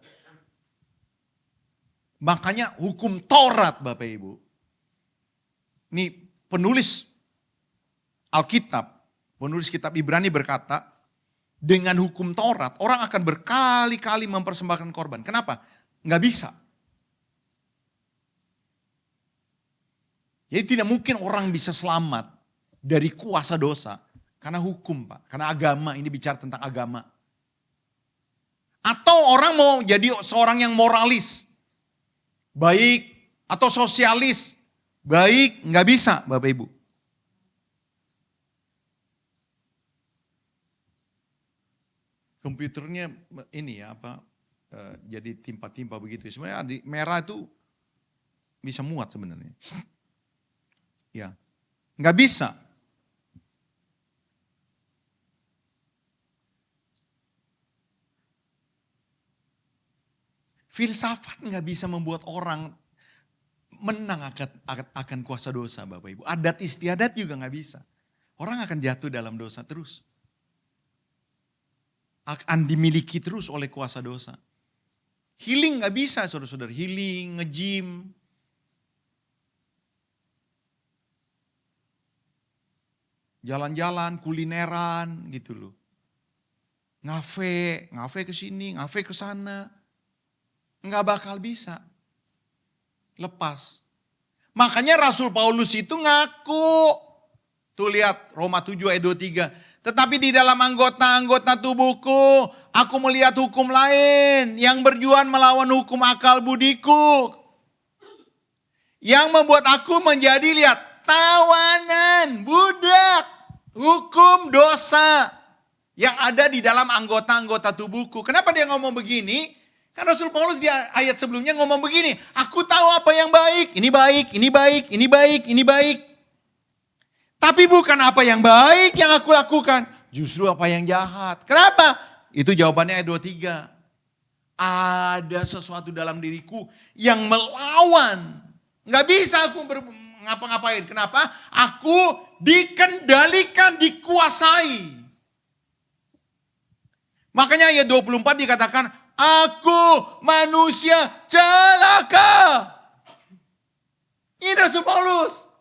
D: Makanya hukum Taurat Bapak Ibu. Ini penulis Alkitab, penulis kitab Ibrani berkata, dengan hukum Taurat, orang akan berkali-kali mempersembahkan korban. Kenapa? Nggak bisa. Jadi tidak mungkin orang bisa selamat dari kuasa dosa. Karena hukum Pak, karena agama, ini bicara tentang agama. Atau orang mau jadi seorang yang moralis, baik, atau sosialis, baik, nggak bisa Bapak Ibu. Komputernya ini ya jadi timpa-timpa begitu. Sebenarnya di merah itu bisa muat sebenarnya. Ya, nggak bisa. Filsafat nggak bisa membuat orang menang akan kuasa dosa Bapak Ibu. Adat istiadat juga nggak bisa. Orang akan jatuh dalam dosa terus. Akan dimiliki terus oleh kuasa dosa. Healing gak bisa saudara-saudara. Healing, nge-gym. Jalan-jalan, kulineran gitu loh. Ngafe ke sini, ngafe ke sana. Nggak bakal bisa. Lepas. Makanya Rasul Paulus itu ngaku. Tuh lihat Roma 7 ayat 23. Tetapi di dalam anggota-anggota tubuhku, aku melihat hukum lain yang berjuang melawan hukum akal budiku. Yang membuat aku menjadi, lihat, tawanan, budak, hukum dosa yang ada di dalam anggota-anggota tubuhku. Kenapa dia ngomong begini? Kan Rasul Paulus di ayat sebelumnya ngomong begini, aku tahu apa yang baik, ini baik, ini baik, ini baik, ini baik. Tapi bukan apa yang baik yang aku lakukan, justru apa yang jahat. Kenapa? Itu jawabannya ayat 23. Ada sesuatu dalam diriku yang melawan. Nggak bisa aku ngapa-ngapain. Kenapa? Aku dikendalikan, dikuasai. Makanya ayat 24 dikatakan, aku manusia celaka. Ini Rasul Paulus.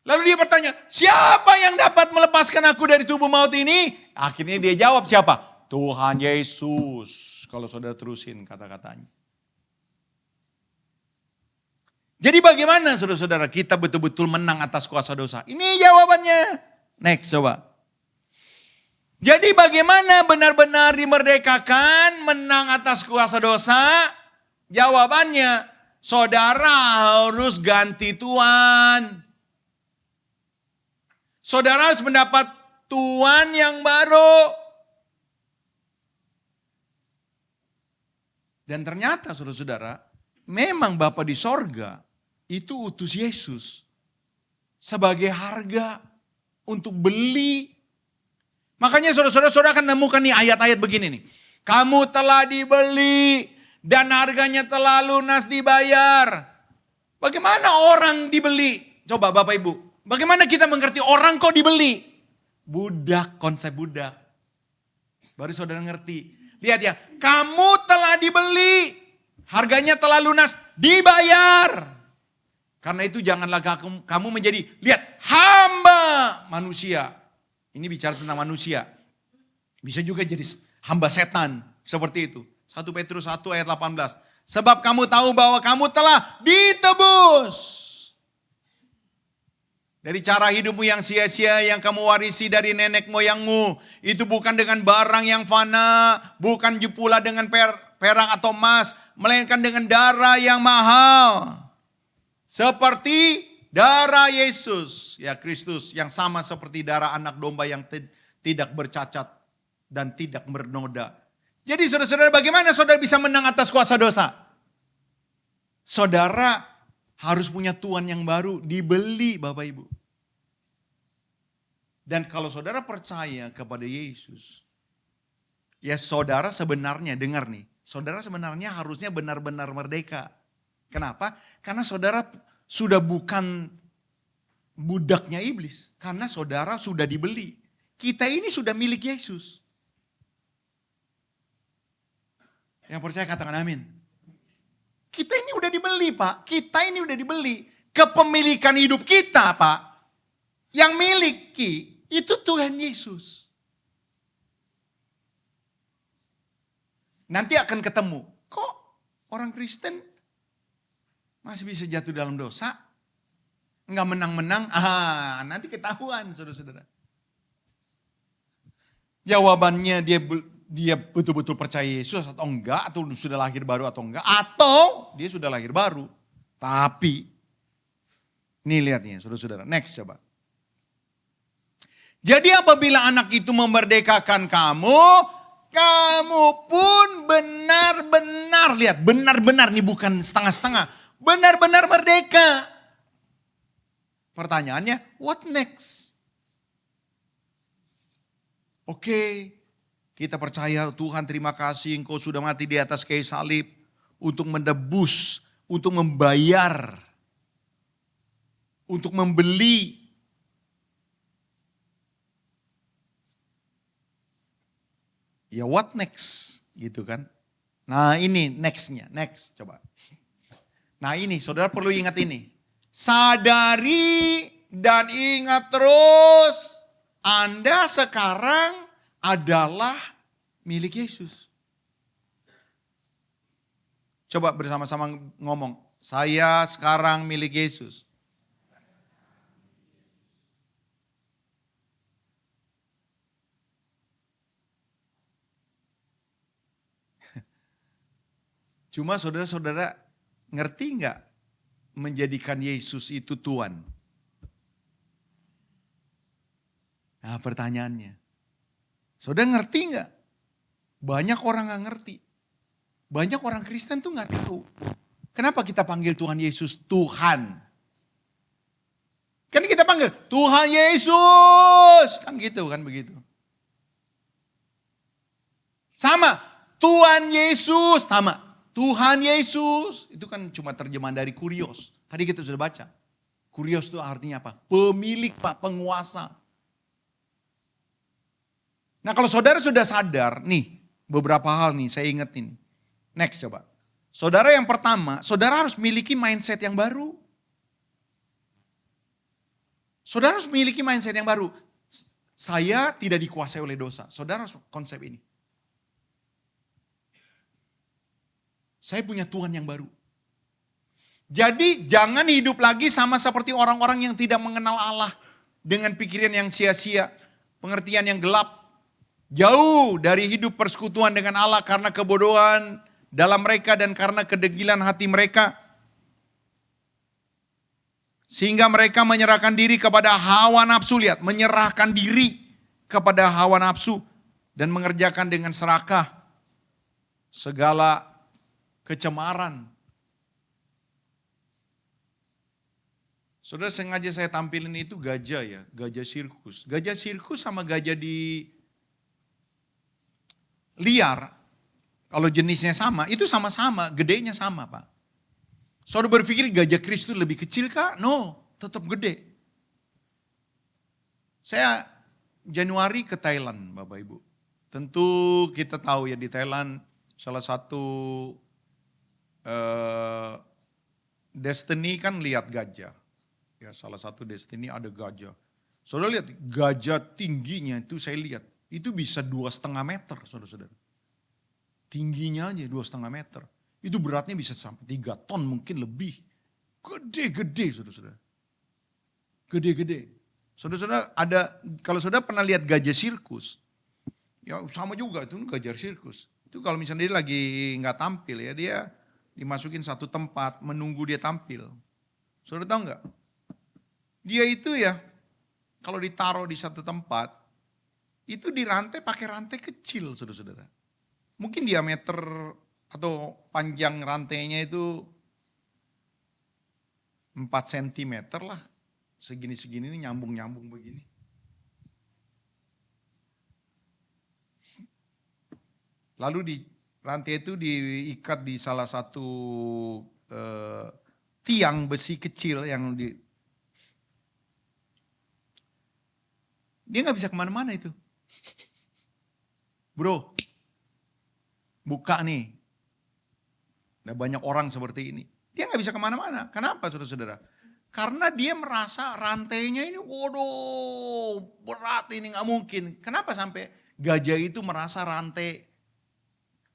D: Lalu dia bertanya, siapa yang dapat melepaskan aku dari tubuh maut ini? Akhirnya dia jawab, siapa? Tuhan Yesus. Kalau saudara terusin kata-katanya. Jadi bagaimana saudara-saudara kita betul-betul menang atas kuasa dosa? Ini jawabannya. Next coba. Jadi bagaimana benar-benar dimerdekakan, menang atas kuasa dosa? Jawabannya, saudara harus ganti tuan. Saudara harus mendapat tuan yang baru. Dan ternyata saudara-saudara, memang Bapa di sorga itu utus Yesus sebagai harga untuk beli. Makanya saudara-saudara akan nemukan nih ayat-ayat begini nih. Kamu telah dibeli dan harganya telah lunas dibayar. Bagaimana orang dibeli? Coba Bapak Ibu, bagaimana kita mengerti orang kok dibeli? Budak, konsep budak. Baru saudara ngerti. Lihat ya, kamu telah dibeli, harganya telah lunas dibayar. Karena itu janganlah kamu menjadi, lihat, hamba manusia. Ini bicara tentang manusia. Bisa juga jadi hamba setan, seperti itu. 1 Petrus 1 ayat 18. Sebab kamu tahu bahwa kamu telah ditebus. Dari cara hidupmu yang sia-sia yang kamu warisi dari nenek moyangmu. Itu bukan dengan barang yang fana, bukan pula dengan perak atau emas, melainkan dengan darah yang mahal. Seperti darah Yesus, ya Kristus, yang sama seperti darah anak domba yang tidak bercacat dan tidak bernoda. Jadi saudara-saudara, bagaimana saudara bisa menang atas kuasa dosa? Saudara harus punya tuan yang baru, dibeli Bapak Ibu. Dan kalau saudara percaya kepada Yesus, ya saudara sebenarnya, dengar nih, saudara sebenarnya harusnya benar-benar merdeka. Kenapa? Karena saudara sudah bukan budaknya iblis. Karena saudara sudah dibeli. Kita ini sudah milik Yesus. Yang percaya katakan amin. Kita ini udah dibeli Pak. Kita ini udah dibeli. Kepemilikan hidup kita Pak. Yang miliki itu Tuhan Yesus. Nanti akan ketemu. Kok orang Kristen masih bisa jatuh dalam dosa? Enggak menang-menang. Nanti ketahuan saudara-saudara. Jawabannya dia betul-betul percaya Yesus atau enggak, atau sudah lahir baru atau enggak, atau dia sudah lahir baru. Tapi, nih lihatnya saudara-saudara, next coba. Jadi apabila anak itu memerdekakan kamu, kamu pun benar-benar, lihat benar-benar, nih bukan setengah-setengah, benar-benar merdeka. Pertanyaannya, what next? Oke, kita percaya Tuhan, terima kasih Engkau sudah mati di atas kayu salib untuk menebus, untuk membayar, untuk membeli. Ya what next? Gitu kan. Nah ini nextnya, next coba. Nah ini saudara perlu ingat ini. Sadari dan ingat terus, Anda sekarang adalah milik Yesus. Coba bersama-sama ngomong, saya sekarang milik Yesus. Cuma saudara-saudara ngerti nggak menjadikan Yesus itu Tuhan? Nah pertanyaannya, saudara ngerti nggak? Banyak orang nggak ngerti. Banyak orang Kristen tuh nggak tahu. Kenapa kita panggil Tuhan Yesus Tuhan? Kan kita panggil Tuhan Yesus, kan gitu kan begitu. Sama, Tuhan Yesus sama. Tuhan Yesus, itu kan cuma terjemahan dari kurios. Tadi kita sudah baca. Kurios itu artinya apa? Pemilik Pak, penguasa. Nah kalau saudara sudah sadar, nih beberapa hal nih saya ingetin. Next coba. Saudara yang pertama, saudara harus miliki mindset yang baru. Saudara harus miliki mindset yang baru. Saya tidak dikuasai oleh dosa. Saudara harus konsep ini. Saya punya Tuhan yang baru. Jadi jangan hidup lagi sama seperti orang-orang yang tidak mengenal Allah. Dengan pikiran yang sia-sia, pengertian yang gelap. Jauh dari hidup persekutuan dengan Allah karena kebodohan dalam mereka dan karena kedegilan hati mereka. Sehingga mereka menyerahkan diri kepada hawa nafsu, lihat, menyerahkan diri kepada hawa nafsu dan mengerjakan dengan serakah segala kecemaran. Saudara, sengaja saya tampilin itu gajah ya, gajah sirkus. Gajah sirkus sama gajah di liar, kalau jenisnya sama, itu sama-sama, gedenya sama Pak. Saudara berpikir gajah Kristus lebih kecil kah? No, tetap gede. Saya Januari ke Thailand Bapak Ibu. Tentu kita tahu ya di Thailand salah satu destiny kan lihat gajah. Ya, salah satu destiny ada gajah. Saudara lihat gajah tingginya itu saya lihat. Itu bisa 2,5 meter saudara-saudara. Tingginya aja 2,5 meter. Itu beratnya bisa sampai 3 ton mungkin lebih. Gede-gede saudara-saudara. Gede-gede. Saudara-saudara ada, kalau saudara pernah lihat gajah sirkus. Ya sama juga itu gajah sirkus. Itu kalau misalnya dia lagi nggak tampil ya dia dimasukin satu tempat menunggu dia tampil. Saudara tahu nggak? Dia itu ya, kalau ditaruh di satu tempat, itu dirantai pakai rantai kecil, saudara-saudara. Mungkin diameter atau panjang rantainya itu 4 cm lah. Segini-segini ini nyambung-nyambung begini. Lalu di rantai itu diikat di salah satu tiang besi kecil yang dia nggak bisa kemana-mana itu. Bro, buka nih. Ada banyak orang seperti ini. Dia nggak bisa kemana-mana. Kenapa saudara-saudara? Karena dia merasa rantainya ini, waduh berat ini nggak mungkin. Kenapa sampai gajah itu merasa rantai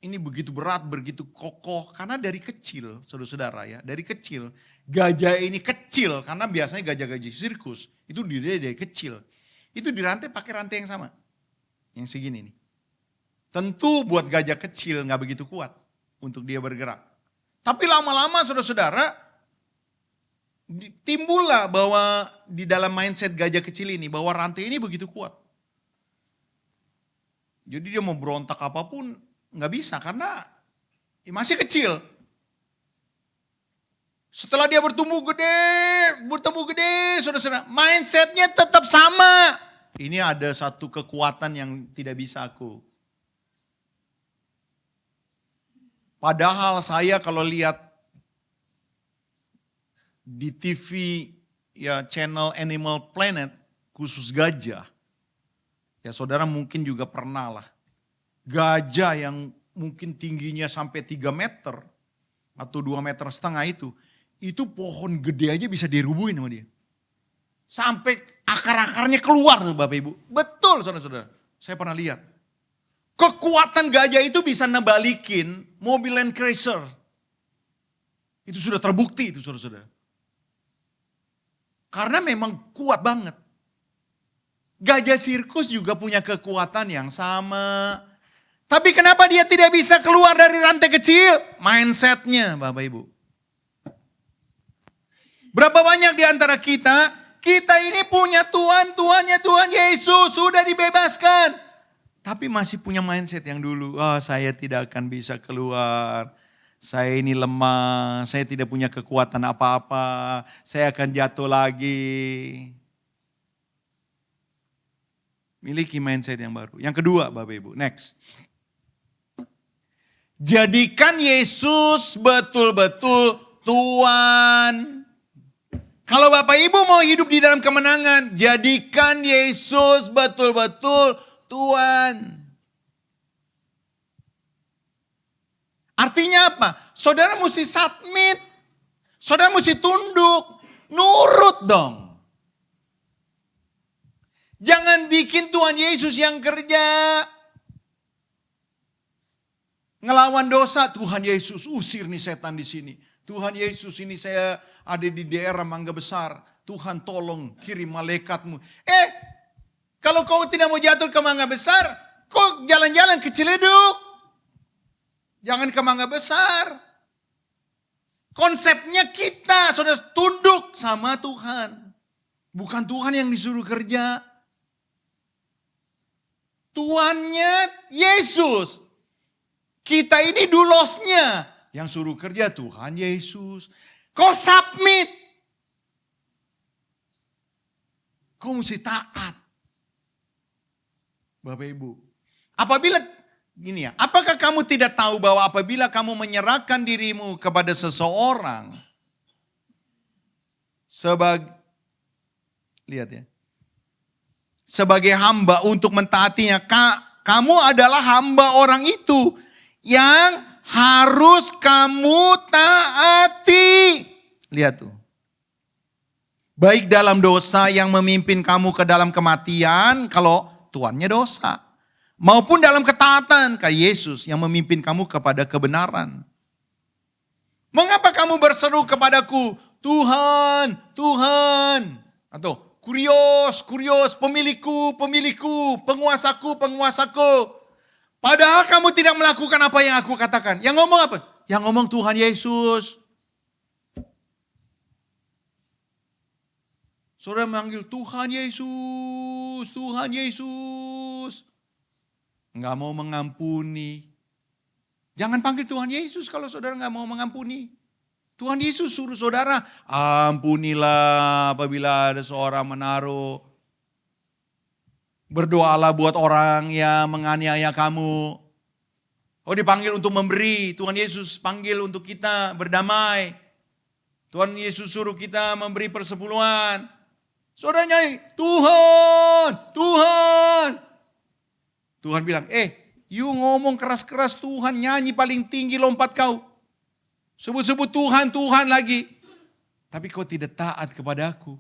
D: ini begitu berat, begitu kokoh? Karena dari kecil, saudara-saudara ya, dari kecil. Gajah ini kecil, karena biasanya gajah-gajah sirkus itu dari kecil. Itu dirantai pakai rantai yang sama. Yang segini nih. Tentu buat gajah kecil nggak begitu kuat untuk dia bergerak. Tapi lama-lama saudara-saudara timbullah bahwa di dalam mindset gajah kecil ini bahwa rantai ini begitu kuat. Jadi dia mau berontak apapun nggak bisa karena masih kecil. Setelah dia bertumbuh gede, saudara-saudara, mindsetnya tetap sama. Ini ada satu kekuatan yang tidak bisa aku. Padahal saya kalau lihat di TV ya channel Animal Planet khusus gajah. Ya saudara mungkin juga pernah lah. Gajah yang mungkin tingginya sampai 3 meter atau 2,5 meter itu pohon gede aja bisa dirubuhin sama dia. Sampai akar-akarnya keluar Bapak Ibu. Betul saudara-saudara, saya pernah lihat. Kekuatan gajah itu bisa nebalikin mobil Land Cruiser. Itu sudah terbukti itu saudara-saudara. Karena memang kuat banget. Gajah sirkus juga punya kekuatan yang sama. Tapi kenapa dia tidak bisa keluar dari rantai kecil? Mindsetnya Bapak Ibu. Berapa banyak di antara kita ini punya Tuhannya Tuhan Yesus, sudah dibebaskan. Tapi masih punya mindset yang dulu, saya tidak akan bisa keluar. Saya ini lemah, saya tidak punya kekuatan apa-apa, saya akan jatuh lagi. Miliki mindset yang baru. Yang kedua Bapak Ibu, next. Jadikan Yesus betul-betul Tuhan. Kalau Bapak Ibu mau hidup di dalam kemenangan, jadikan Yesus betul-betul Tuhan. Artinya apa? Saudara mesti submit. Saudara mesti tunduk. Nurut dong. Jangan bikin Tuhan Yesus yang kerja. Ngelawan dosa, Tuhan Yesus usir nih setan di sini. Tuhan Yesus ini saya ada di daerah Mangga Besar. Tuhan tolong kirim malaikatmu. Kalau kau tidak mau jatuh ke Mangga Besar, kau jalan-jalan ke Ciledug. Jangan ke Mangga Besar. Konsepnya kita sudah tunduk sama Tuhan. Bukan Tuhan yang disuruh kerja. Tuannya Yesus. Kita ini dulosnya. Yang suruh kerja Tuhan Yesus. Kau submit. Kau mesti taat. Bapak Ibu. Apabila, gini ya, apakah kamu tidak tahu bahwa apabila kamu menyerahkan dirimu kepada seseorang. Lihat ya. Sebagai hamba untuk mentaatinya. Kamu adalah hamba orang itu. Yang harus kamu taati. Lihat tuh. Baik dalam dosa yang memimpin kamu ke dalam kematian. Kalau tuannya dosa. Maupun dalam ketaatan kayak Yesus yang memimpin kamu kepada kebenaran. Mengapa kamu berseru kepadaku? Tuhan, Tuhan. Atau kurios, kurios, pemilikku, pemilikku, penguasaku, penguasaku. Padahal kamu tidak melakukan apa yang aku katakan. Yang ngomong apa? Yang ngomong Tuhan Yesus. Saudara manggil Tuhan Yesus, Tuhan Yesus. Enggak mau mengampuni. Jangan panggil Tuhan Yesus kalau saudara enggak mau mengampuni. Tuhan Yesus suruh saudara, ampunilah apabila ada seorang menaruh. Berdoalah buat orang yang menganiaya kamu. Oh dipanggil untuk memberi. Tuhan Yesus panggil untuk kita berdamai. Tuhan Yesus suruh kita memberi persepuluhan. Saudara nyanyi, Tuhan, Tuhan. Tuhan bilang, you ngomong keras-keras Tuhan, nyanyi paling tinggi lompat kau. Sebut-sebut Tuhan, Tuhan lagi. Tapi kau tidak taat kepada aku.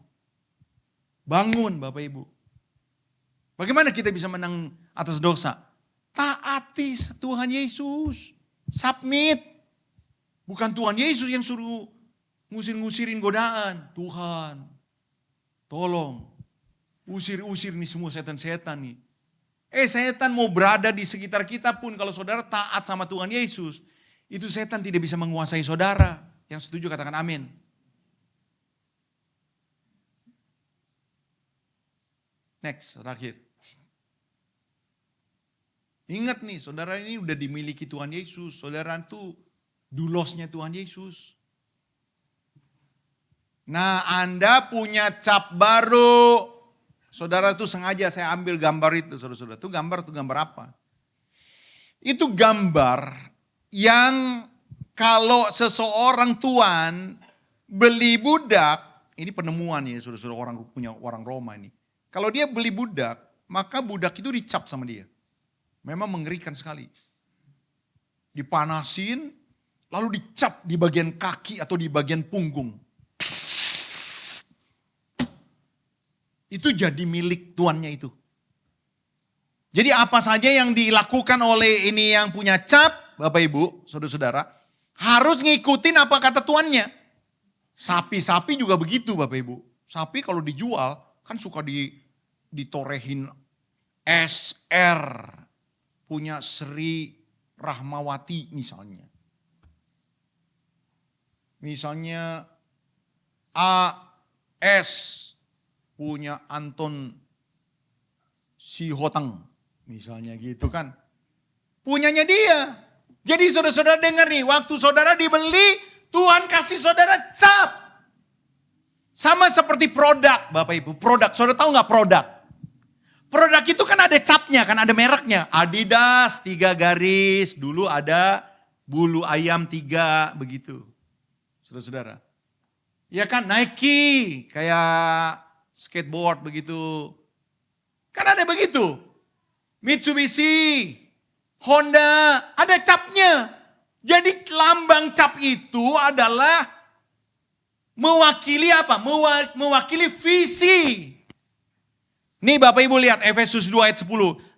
D: Bangun Bapak Ibu. Bagaimana kita bisa menang atas dosa? Taati Tuhan Yesus. Submit. Bukan Tuhan Yesus yang suruh ngusir-ngusirin godaan. Tuhan, tolong. Usir-usir nih semua setan-setan nih. Setan mau berada di sekitar kita pun kalau saudara taat sama Tuhan Yesus. Itu setan tidak bisa menguasai saudara. Yang setuju katakan amin. Next, terakhir. Ingat nih, saudara ini udah dimiliki Tuhan Yesus. Saudara itu dulosnya Tuhan Yesus. Nah, Anda punya cap baru. Saudara tuh sengaja saya ambil gambar itu, saudara-saudara. Itu gambar apa? Itu gambar yang kalau seseorang tuan beli budak, ini penemuan ya saudara-saudara orang Roma ini. Kalau dia beli budak, maka budak itu dicap sama dia. Memang mengerikan sekali. Dipanasin, lalu dicap di bagian kaki atau di bagian punggung. Itu jadi milik tuannya itu. Jadi apa saja yang dilakukan oleh ini yang punya cap, Bapak Ibu, saudara-saudara, harus ngikutin apa kata tuannya. Sapi-sapi juga begitu Bapak Ibu. Sapi kalau dijual kan suka ditorehin SR. Punya Sri Rahmawati misalnya. Misalnya AS punya Anton Sihotang. Misalnya gitu kan. Punyanya dia. Jadi saudara-saudara dengar nih, waktu saudara dibeli, Tuhan kasih saudara cap. Sama seperti produk Bapak Ibu. Produk, saudara tahu gak produk? Produk itu kan ada capnya, kan ada mereknya. Adidas 3 garis, dulu ada bulu ayam 3, begitu. Saudara-saudara. Ya kan Nike, kayak skateboard begitu. Kan ada begitu. Mitsubishi, Honda, ada capnya. Jadi lambang cap itu adalah mewakili apa? Mewakili visi. Nih Bapak Ibu lihat Efesus 2 ayat 10.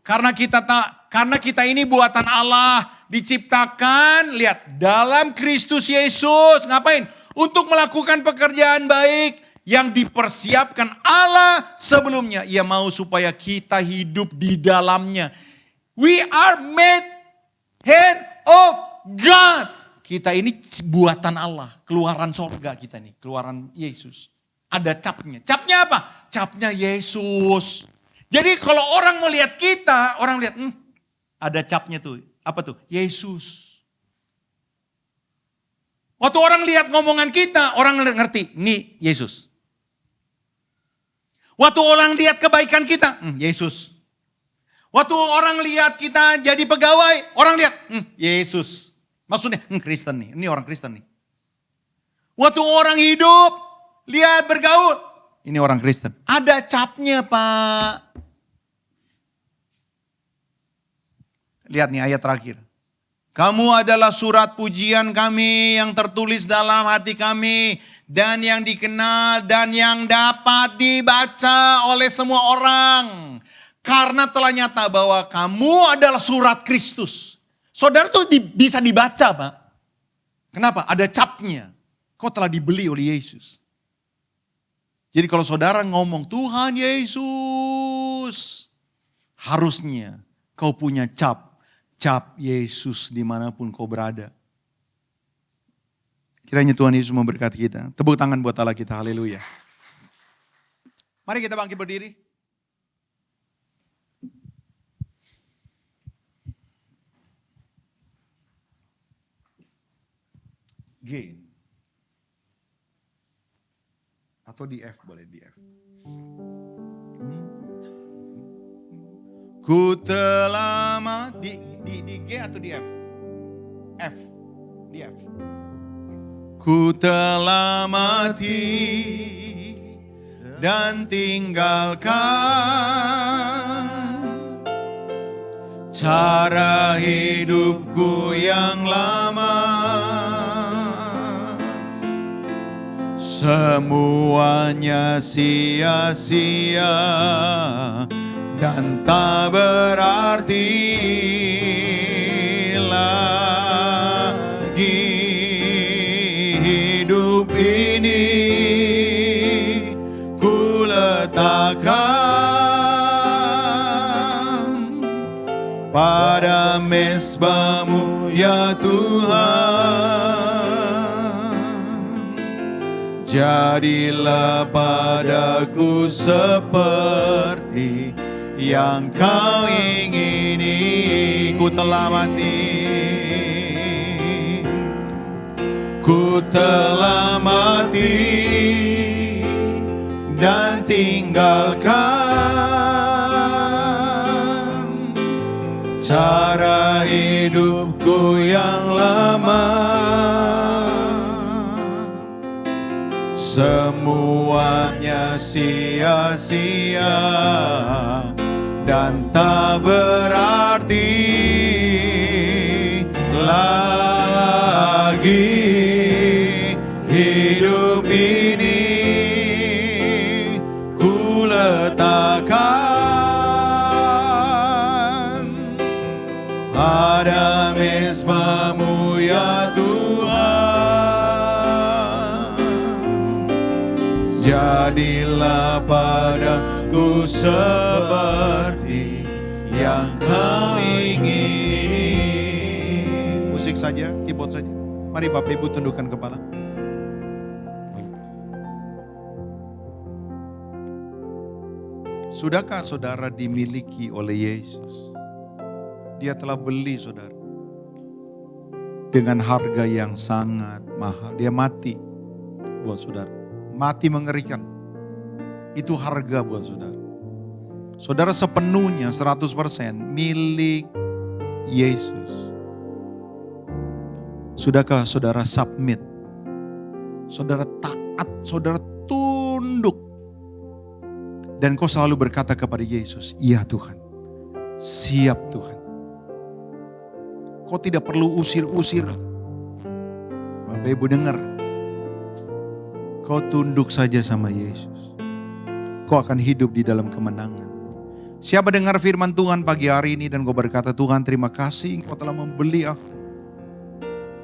D: Karena kita ini buatan Allah, diciptakan, lihat, dalam Kristus Yesus. Ngapain? Untuk melakukan pekerjaan baik yang dipersiapkan Allah sebelumnya. Ia mau supaya kita hidup di dalamnya. We are made hand of God. Kita ini buatan Allah, keluaran sorga kita nih, keluaran Yesus. Ada capnya. Capnya apa? Capnya Yesus. Jadi kalau orang melihat kita, orang lihat, ada capnya tuh. Apa tuh? Yesus. Waktu orang lihat ngomongan kita, orang ngerti, nih Yesus. Waktu orang lihat kebaikan kita, Yesus. Waktu orang lihat kita jadi pegawai, orang lihat, Yesus. Maksudnya, Kristen nih, ini orang Kristen nih. Waktu orang hidup, lihat bergaul, ini orang Kristen. Ada capnya, Pak. Lihat nih ayat terakhir. Kamu adalah surat pujian kami yang tertulis dalam hati kami dan yang dikenal dan yang dapat dibaca oleh semua orang. Karena telah nyata bahwa kamu adalah surat Kristus. Saudara tuh bisa dibaca, Pak. Kenapa? Ada capnya. Kau telah dibeli oleh Yesus. Jadi kalau saudara ngomong Tuhan Yesus, harusnya kau punya cap Yesus dimanapun kau berada. Kiranya Tuhan Yesus memberkati kita. Tepuk tangan buat Allah kita, haleluya. Mari kita bangkit berdiri. G. Atau di F, boleh di F. Ku telah mati di G atau di F? F, di F. Ku telah mati dan tinggalkan cara hidupku yang lama. Semuanya sia-sia dan tak berarti lagi. Hidup ini ku letakkan pada mezbah-Mu ya Tuhan. Jadilah padaku seperti yang Kau ingini. Ku telah mati, ku telah mati dan tinggalkan cara hidupku yang lama. Semuanya sia-sia dan tak berarti lagi. Hidup ini ku letakkan pada mezbah-Mu ya Tuhan. Jadilah padaku seperti yang Kau ingini. Musik saja, keyboard saja. Mari Bapak Ibu tundukkan kepala. Sudahkah saudara dimiliki oleh Yesus? Dia telah beli saudara dengan harga yang sangat mahal. Dia mati buat saudara. Mati mengerikan. Itu harga buat saudara. Saudara sepenuhnya 100% milik Yesus. Sudahkah saudara submit? Saudara taat, saudara tunduk. Dan kau selalu berkata kepada Yesus, iya Tuhan, siap Tuhan. Kau tidak perlu usir-usir. Bapak Ibu dengar, kau tunduk saja sama Yesus. Kau akan hidup di dalam kemenangan. Siapa dengar firman Tuhan pagi hari ini dan kau berkata, Tuhan terima kasih Kau telah membeli aku.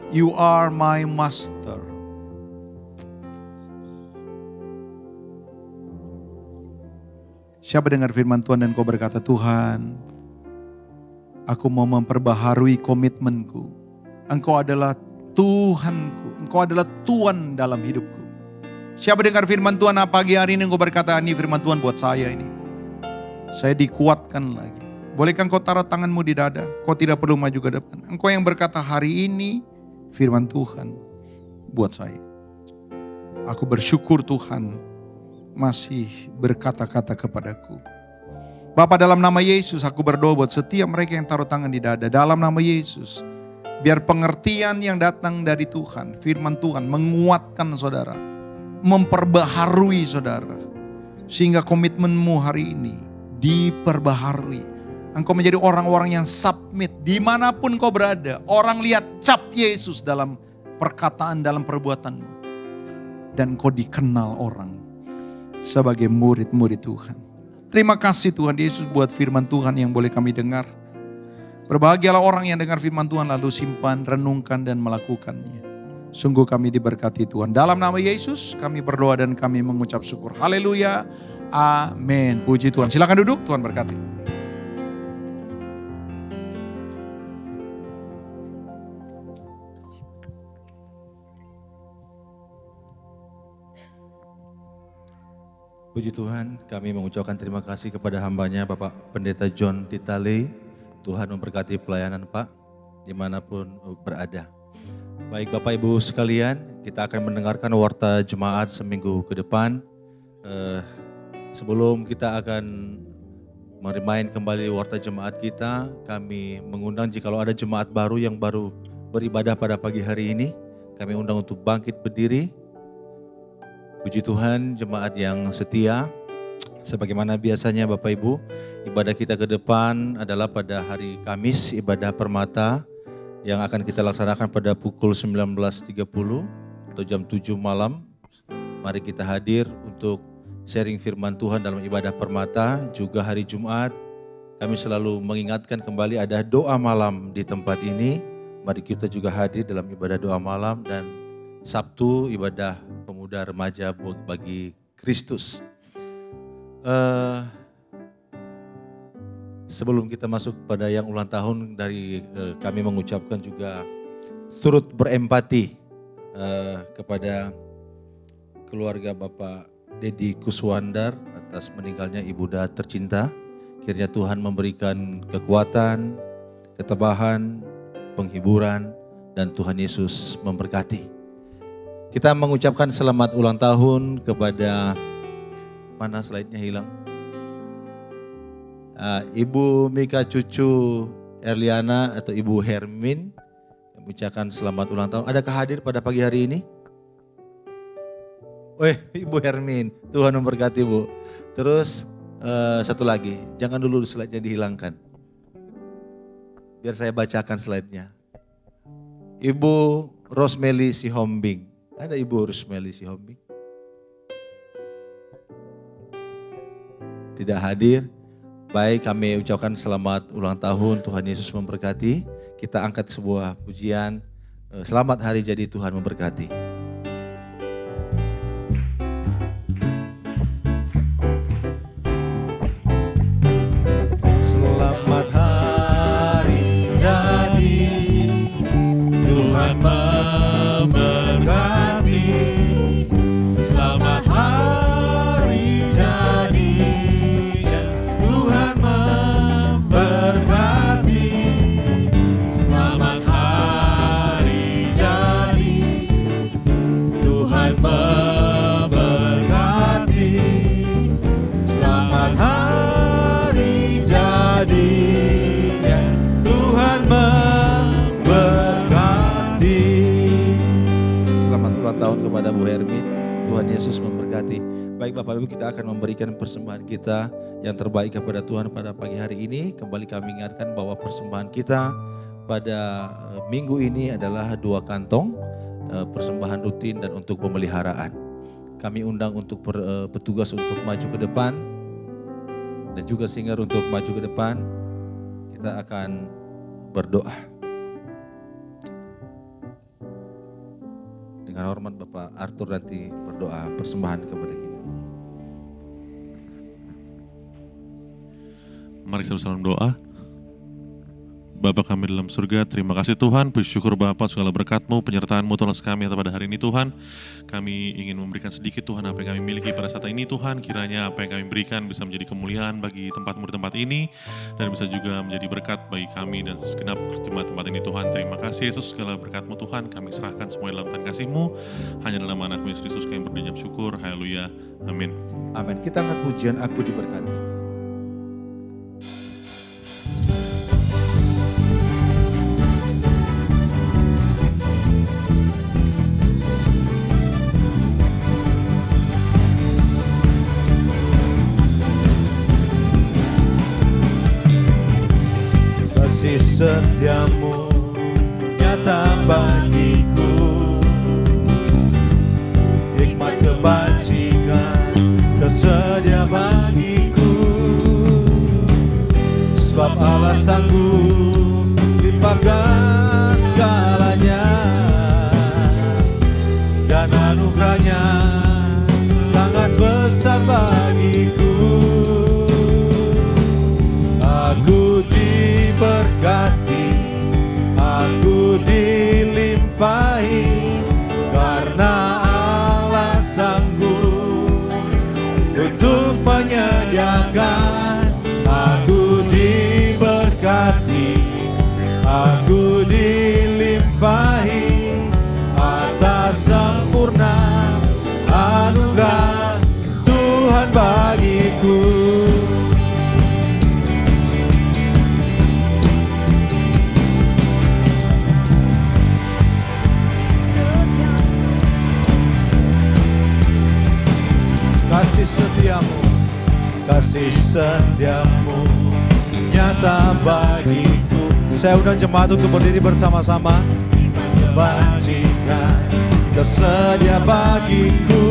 D: You are my master. Siapa dengar firman Tuhan dan kau berkata, Tuhan, aku mau memperbaharui komitmenku. Engkau adalah Tuhanku. Engkau adalah Tuhan dalam hidupku. Siapa dengar firman Tuhan pagi hari ini engkau berkata, ini firman Tuhan buat saya ini. Saya dikuatkan lagi. Bolehkah engkau taruh tanganmu di dada? Kau tidak perlu maju ke depan. Engkau yang berkata hari ini firman Tuhan buat saya. Aku bersyukur Tuhan masih berkata-kata kepadaku. Bapa, dalam nama Yesus aku berdoa buat setiap mereka yang taruh tangan di dada. Dalam nama Yesus, biar pengertian yang datang dari Tuhan, firman Tuhan menguatkan saudara, memperbaharui saudara. Sehingga komitmenmu hari ini diperbaharui. Engkau menjadi orang-orang yang submit dimanapun kau berada. Orang lihat cap Yesus dalam perkataan, dalam perbuatanmu. Dan kau dikenal orang sebagai murid-murid Tuhan. Terima kasih Tuhan Yesus buat firman Tuhan yang boleh kami dengar. Berbahagialah orang yang dengar firman Tuhan lalu simpan, renungkan dan melakukannya. Sungguh kami diberkati Tuhan. Dalam nama Yesus kami berdoa dan kami mengucap syukur. Haleluya. Amin. Puji Tuhan. Silakan duduk, Tuhan berkati.
C: Puji Tuhan, kami mengucapkan terima kasih kepada hambanya Bapak Pendeta John Titale. Tuhan memberkati pelayanan Pak, dimanapun berada. Baik Bapak Ibu sekalian, kita akan mendengarkan warta jemaat seminggu ke depan. Sebelum kita akan merimain kembali warta jemaat kita, kami mengundang jikalau ada jemaat baru yang baru beribadah pada pagi hari ini, kami undang untuk bangkit berdiri. Puji Tuhan, jemaat yang setia, sebagaimana biasanya Bapak Ibu, ibadah kita ke depan adalah pada hari Kamis, ibadah permata yang akan kita laksanakan pada pukul 19.30 atau jam 7 malam. Mari kita hadir untuk sharing firman Tuhan dalam ibadah permata. Juga hari Jumat, kami selalu mengingatkan kembali ada doa malam di tempat ini. Mari kita juga hadir dalam ibadah doa malam, dan Sabtu ibadah pemuda remaja bagi Kristus. Sebelum kita masuk pada yang ulang tahun dari kami mengucapkan juga turut berempati kepada keluarga Bapak Dedi Kuswandar atas meninggalnya ibunda tercinta. Kiranya Tuhan memberikan kekuatan, ketabahan, penghiburan, dan Tuhan Yesus memberkati. Kita mengucapkan selamat ulang tahun kepada, mana slide-nya hilang? Ibu Mika cucu Erliana atau Ibu Hermin, mengucapkan selamat ulang tahun. Adakah hadir pada pagi hari ini? Ibu Hermin, Tuhan memberkati Bu. Terus satu lagi, jangan dulu slide-nya dihilangkan. Biar saya bacakan slide-nya. Ibu Rosmeli Sihombing. Ada Ibu Rosmeli Sihombing? Tidak hadir. Baik, kami ucapkan selamat ulang tahun, Tuhan Yesus memberkati. Kita angkat sebuah pujian. Selamat hari jadi, Tuhan memberkati.
B: Selamat hari jadi, Tuhan memberkati. Selamat hari jadi, Tuhan memberkati. Selamat hari jadi, Tuhan memberkati. Selamat hari jadi, Tuhan memberkati.
C: Selamat ulang tahun kepada Bu Hermin. Tuhan Yesus memberkati. Baik Bapak Ibu, kita akan memberikan persembahan kita yang terbaik kepada Tuhan pada pagi hari ini. Kembali kami ingatkan bahwa persembahan kita pada minggu ini adalah 2 kantong persembahan rutin dan untuk pemeliharaan. Kami undang untuk petugas untuk maju ke depan dan juga singer untuk maju ke depan. Kita akan berdoa. Dengan hormat Bapak Arthur nanti berdoa persembahan kepada kita.
E: Mari sama-sama doa. Bapa kami dalam surga, terima kasih Tuhan, bersyukur Bapa segala berkat-Mu, penyertaan-Mu Tuhan kami pada hari ini Tuhan. Kami ingin memberikan sedikit Tuhan apa yang kami miliki pada saat ini Tuhan, kiranya apa yang kami berikan bisa menjadi kemuliaan bagi tempat-Mu di tempat ini, dan bisa juga menjadi berkat bagi kami dan segenap jemaat tempat ini Tuhan. Terima kasih Yesus, segala berkat-Mu Tuhan, kami serahkan semua dalam tangan kasih-Mu, hanya dalam anak-Mu Yesus Kristus kami berdoa syukur, haleluya, amin.
C: Amin. Kita angkat pujian Aku Diberkati. Kasih setiamu nyata bagiku, hikmat kebajikan tersedia bagiku, sebab Allah sanggup limpahkan segalanya, dan anugerahnya sangat besar bagiku. Aku diberkati, aku dilimpahi, karena Allah sanggup untuk menyediakan. Aku diberkati, aku dilimpahi atas sempurna anugerah Tuhan bagiku. Kasih setiamu, kasih setiamu nyata bagiku. Saya undang jemaat untuk berdiri bersama-sama. Kebajikan tersedia bagiku,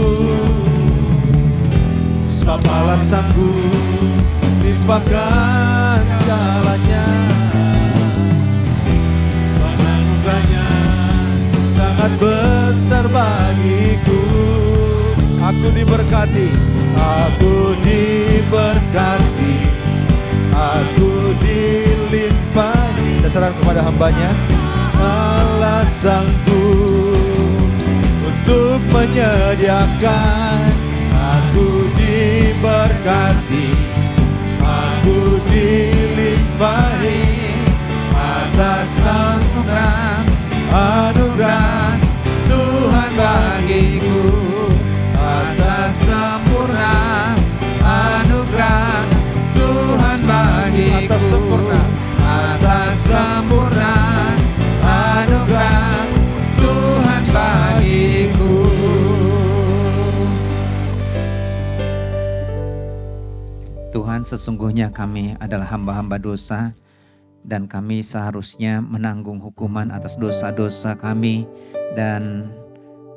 C: sebab Allah sanggup limpahkan segalanya, dan anugerahnya sangat besar bagiku. Aku diberkati, aku diberkati, aku dilimpahi. Kita serahkan kepada hambanya. Allah sanggup untuk menyediakan. Aku diberkati, aku dilimpahi atas anugerah Tuhan bagiku. Atas sempurna anugerah Tuhan bagiku. Atas sempurna anugerah Tuhan bagiku.
A: Tuhan, sesungguhnya kami adalah hamba-hamba dosa, dan kami seharusnya menanggung hukuman atas dosa-dosa kami, dan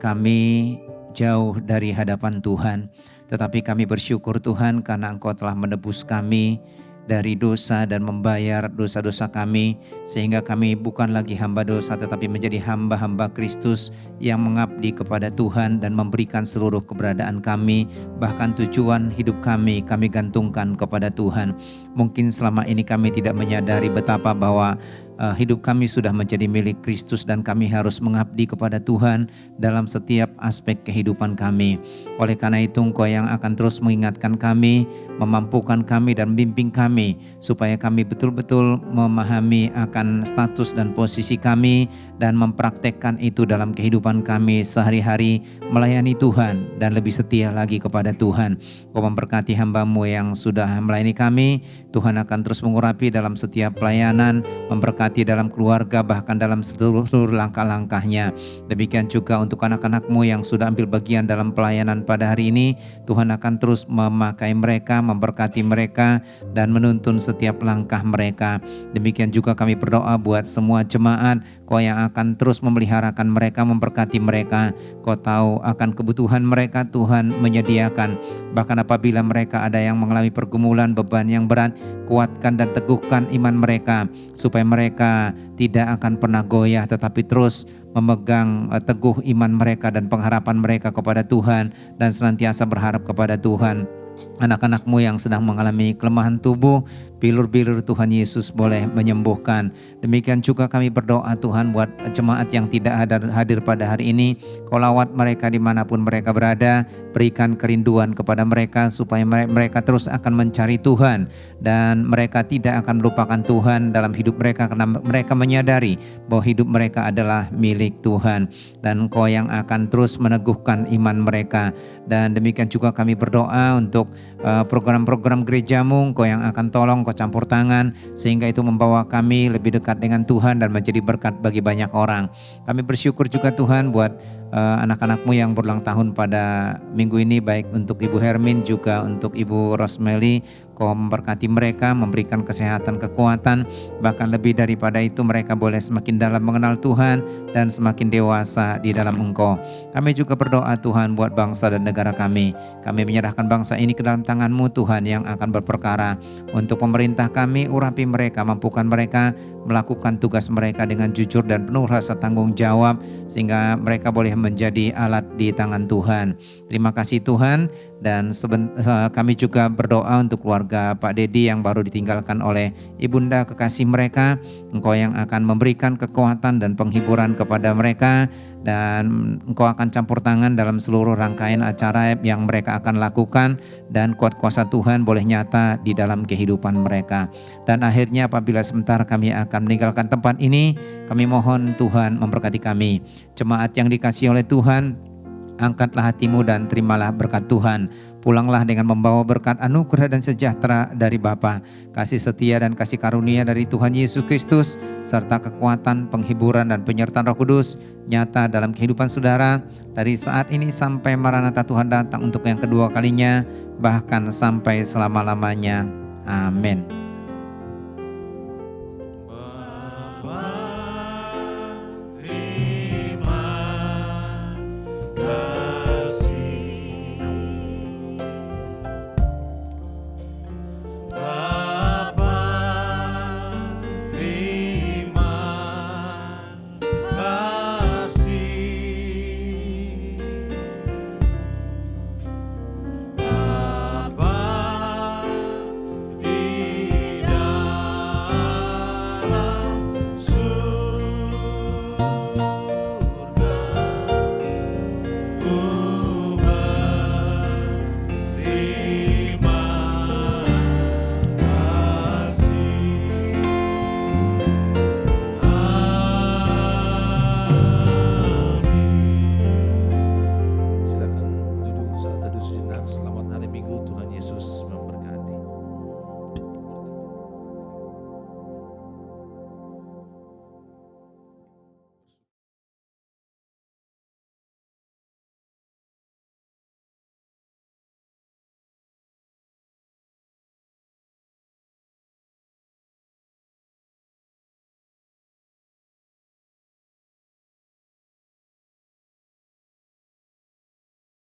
A: kami jauh dari hadapan Tuhan. Tetapi kami bersyukur Tuhan, karena Engkau telah menebus kami dari dosa dan membayar dosa-dosa kami, sehingga kami bukan lagi hamba dosa tetapi menjadi hamba-hamba Kristus yang mengabdi kepada Tuhan dan memberikan seluruh keberadaan kami, bahkan tujuan hidup kami gantungkan kepada Tuhan. Mungkin selama ini kami tidak menyadari betapa bahwa hidup kami sudah menjadi milik Kristus, dan kami harus mengabdi kepada Tuhan dalam setiap aspek kehidupan kami. Oleh karena itu, Engkau yang akan terus mengingatkan kami, memampukan kami dan membimbing kami, supaya kami betul-betul memahami akan status dan posisi kami, dan mempraktekkan itu dalam kehidupan kami sehari-hari, melayani Tuhan dan lebih setia lagi kepada Tuhan. Kau memberkati hamba-Mu yang sudah melayani kami. Tuhan akan terus mengurapi dalam setiap pelayanan, memberkati dalam keluarga, bahkan dalam seluruh langkah-langkahnya. Demikian juga untuk anak-anak-Mu yang sudah ambil bagian dalam pelayanan pada hari ini. Tuhan akan terus memakai mereka, memberkati mereka, dan menuntun setiap langkah mereka. Demikian juga kami berdoa buat semua jemaat. Kau yang akan terus memeliharakan mereka, memberkati mereka. Kau tahu akan kebutuhan mereka, Tuhan menyediakan. Bahkan apabila mereka ada yang mengalami pergumulan, beban yang berat, kuatkan dan teguhkan iman mereka, supaya mereka tidak akan pernah goyah, tetapi terus memegang teguh iman mereka dan pengharapan mereka kepada Tuhan, dan senantiasa berharap kepada Tuhan. anak-anak-Mu yang sedang mengalami kelemahan tubuh, bilur-bilur Tuhan Yesus boleh menyembuhkan. Demikian juga kami berdoa Tuhan buat jemaat yang tidak hadir pada hari ini. Kau lawat mereka dimanapun mereka berada, berikan kerinduan kepada mereka supaya mereka terus akan mencari Tuhan. Dan mereka tidak akan melupakan Tuhan dalam hidup mereka karena mereka menyadari bahwa hidup mereka adalah milik Tuhan. Dan Engkau yang akan terus meneguhkan iman mereka. Dan demikian juga kami berdoa untuk program-program gerejamu, Engkau yang akan tolong, Engkau campur tangan sehingga itu membawa kami lebih dekat dengan Tuhan dan menjadi berkat bagi banyak orang. Kami bersyukur juga Tuhan buat anak-anak-Mu yang berulang tahun pada minggu ini, baik untuk Ibu Hermin juga untuk Ibu Rosemary. Kau memberkati mereka, memberikan kesehatan, kekuatan, bahkan lebih daripada itu mereka boleh semakin dalam mengenal Tuhan dan semakin dewasa di dalam Engkau. Kami juga berdoa Tuhan buat bangsa dan negara kami. Kami menyerahkan bangsa ini ke dalam tangan-Mu Tuhan yang akan berperkara. Untuk pemerintah kami, urapi mereka, mampukan mereka melakukan tugas mereka dengan jujur dan penuh rasa tanggung jawab sehingga mereka boleh menjadi alat di tangan Tuhan. Terima kasih Tuhan. Dan kami juga berdoa untuk keluarga Pak Dedi yang baru ditinggalkan oleh ibunda kekasih mereka. Engkau yang akan memberikan kekuatan dan penghiburan kepada mereka, dan Engkau akan campur tangan dalam seluruh rangkaian acara yang mereka akan lakukan, dan kuat kuasa Tuhan boleh nyata di dalam kehidupan mereka. Dan akhirnya apabila sebentar kami akan meninggalkan tempat ini, kami mohon Tuhan memberkati kami. Jemaat yang dikasihi oleh Tuhan, angkatlah hatimu dan terimalah berkat Tuhan. Pulanglah dengan membawa berkat anugerah dan sejahtera dari Bapa, kasih setia dan kasih karunia dari Tuhan Yesus Kristus, serta kekuatan, penghiburan dan penyertaan Roh Kudus nyata dalam kehidupan saudara dari saat ini sampai Maranatha Tuhan datang untuk yang kedua kalinya, bahkan sampai selama-lamanya. Amin.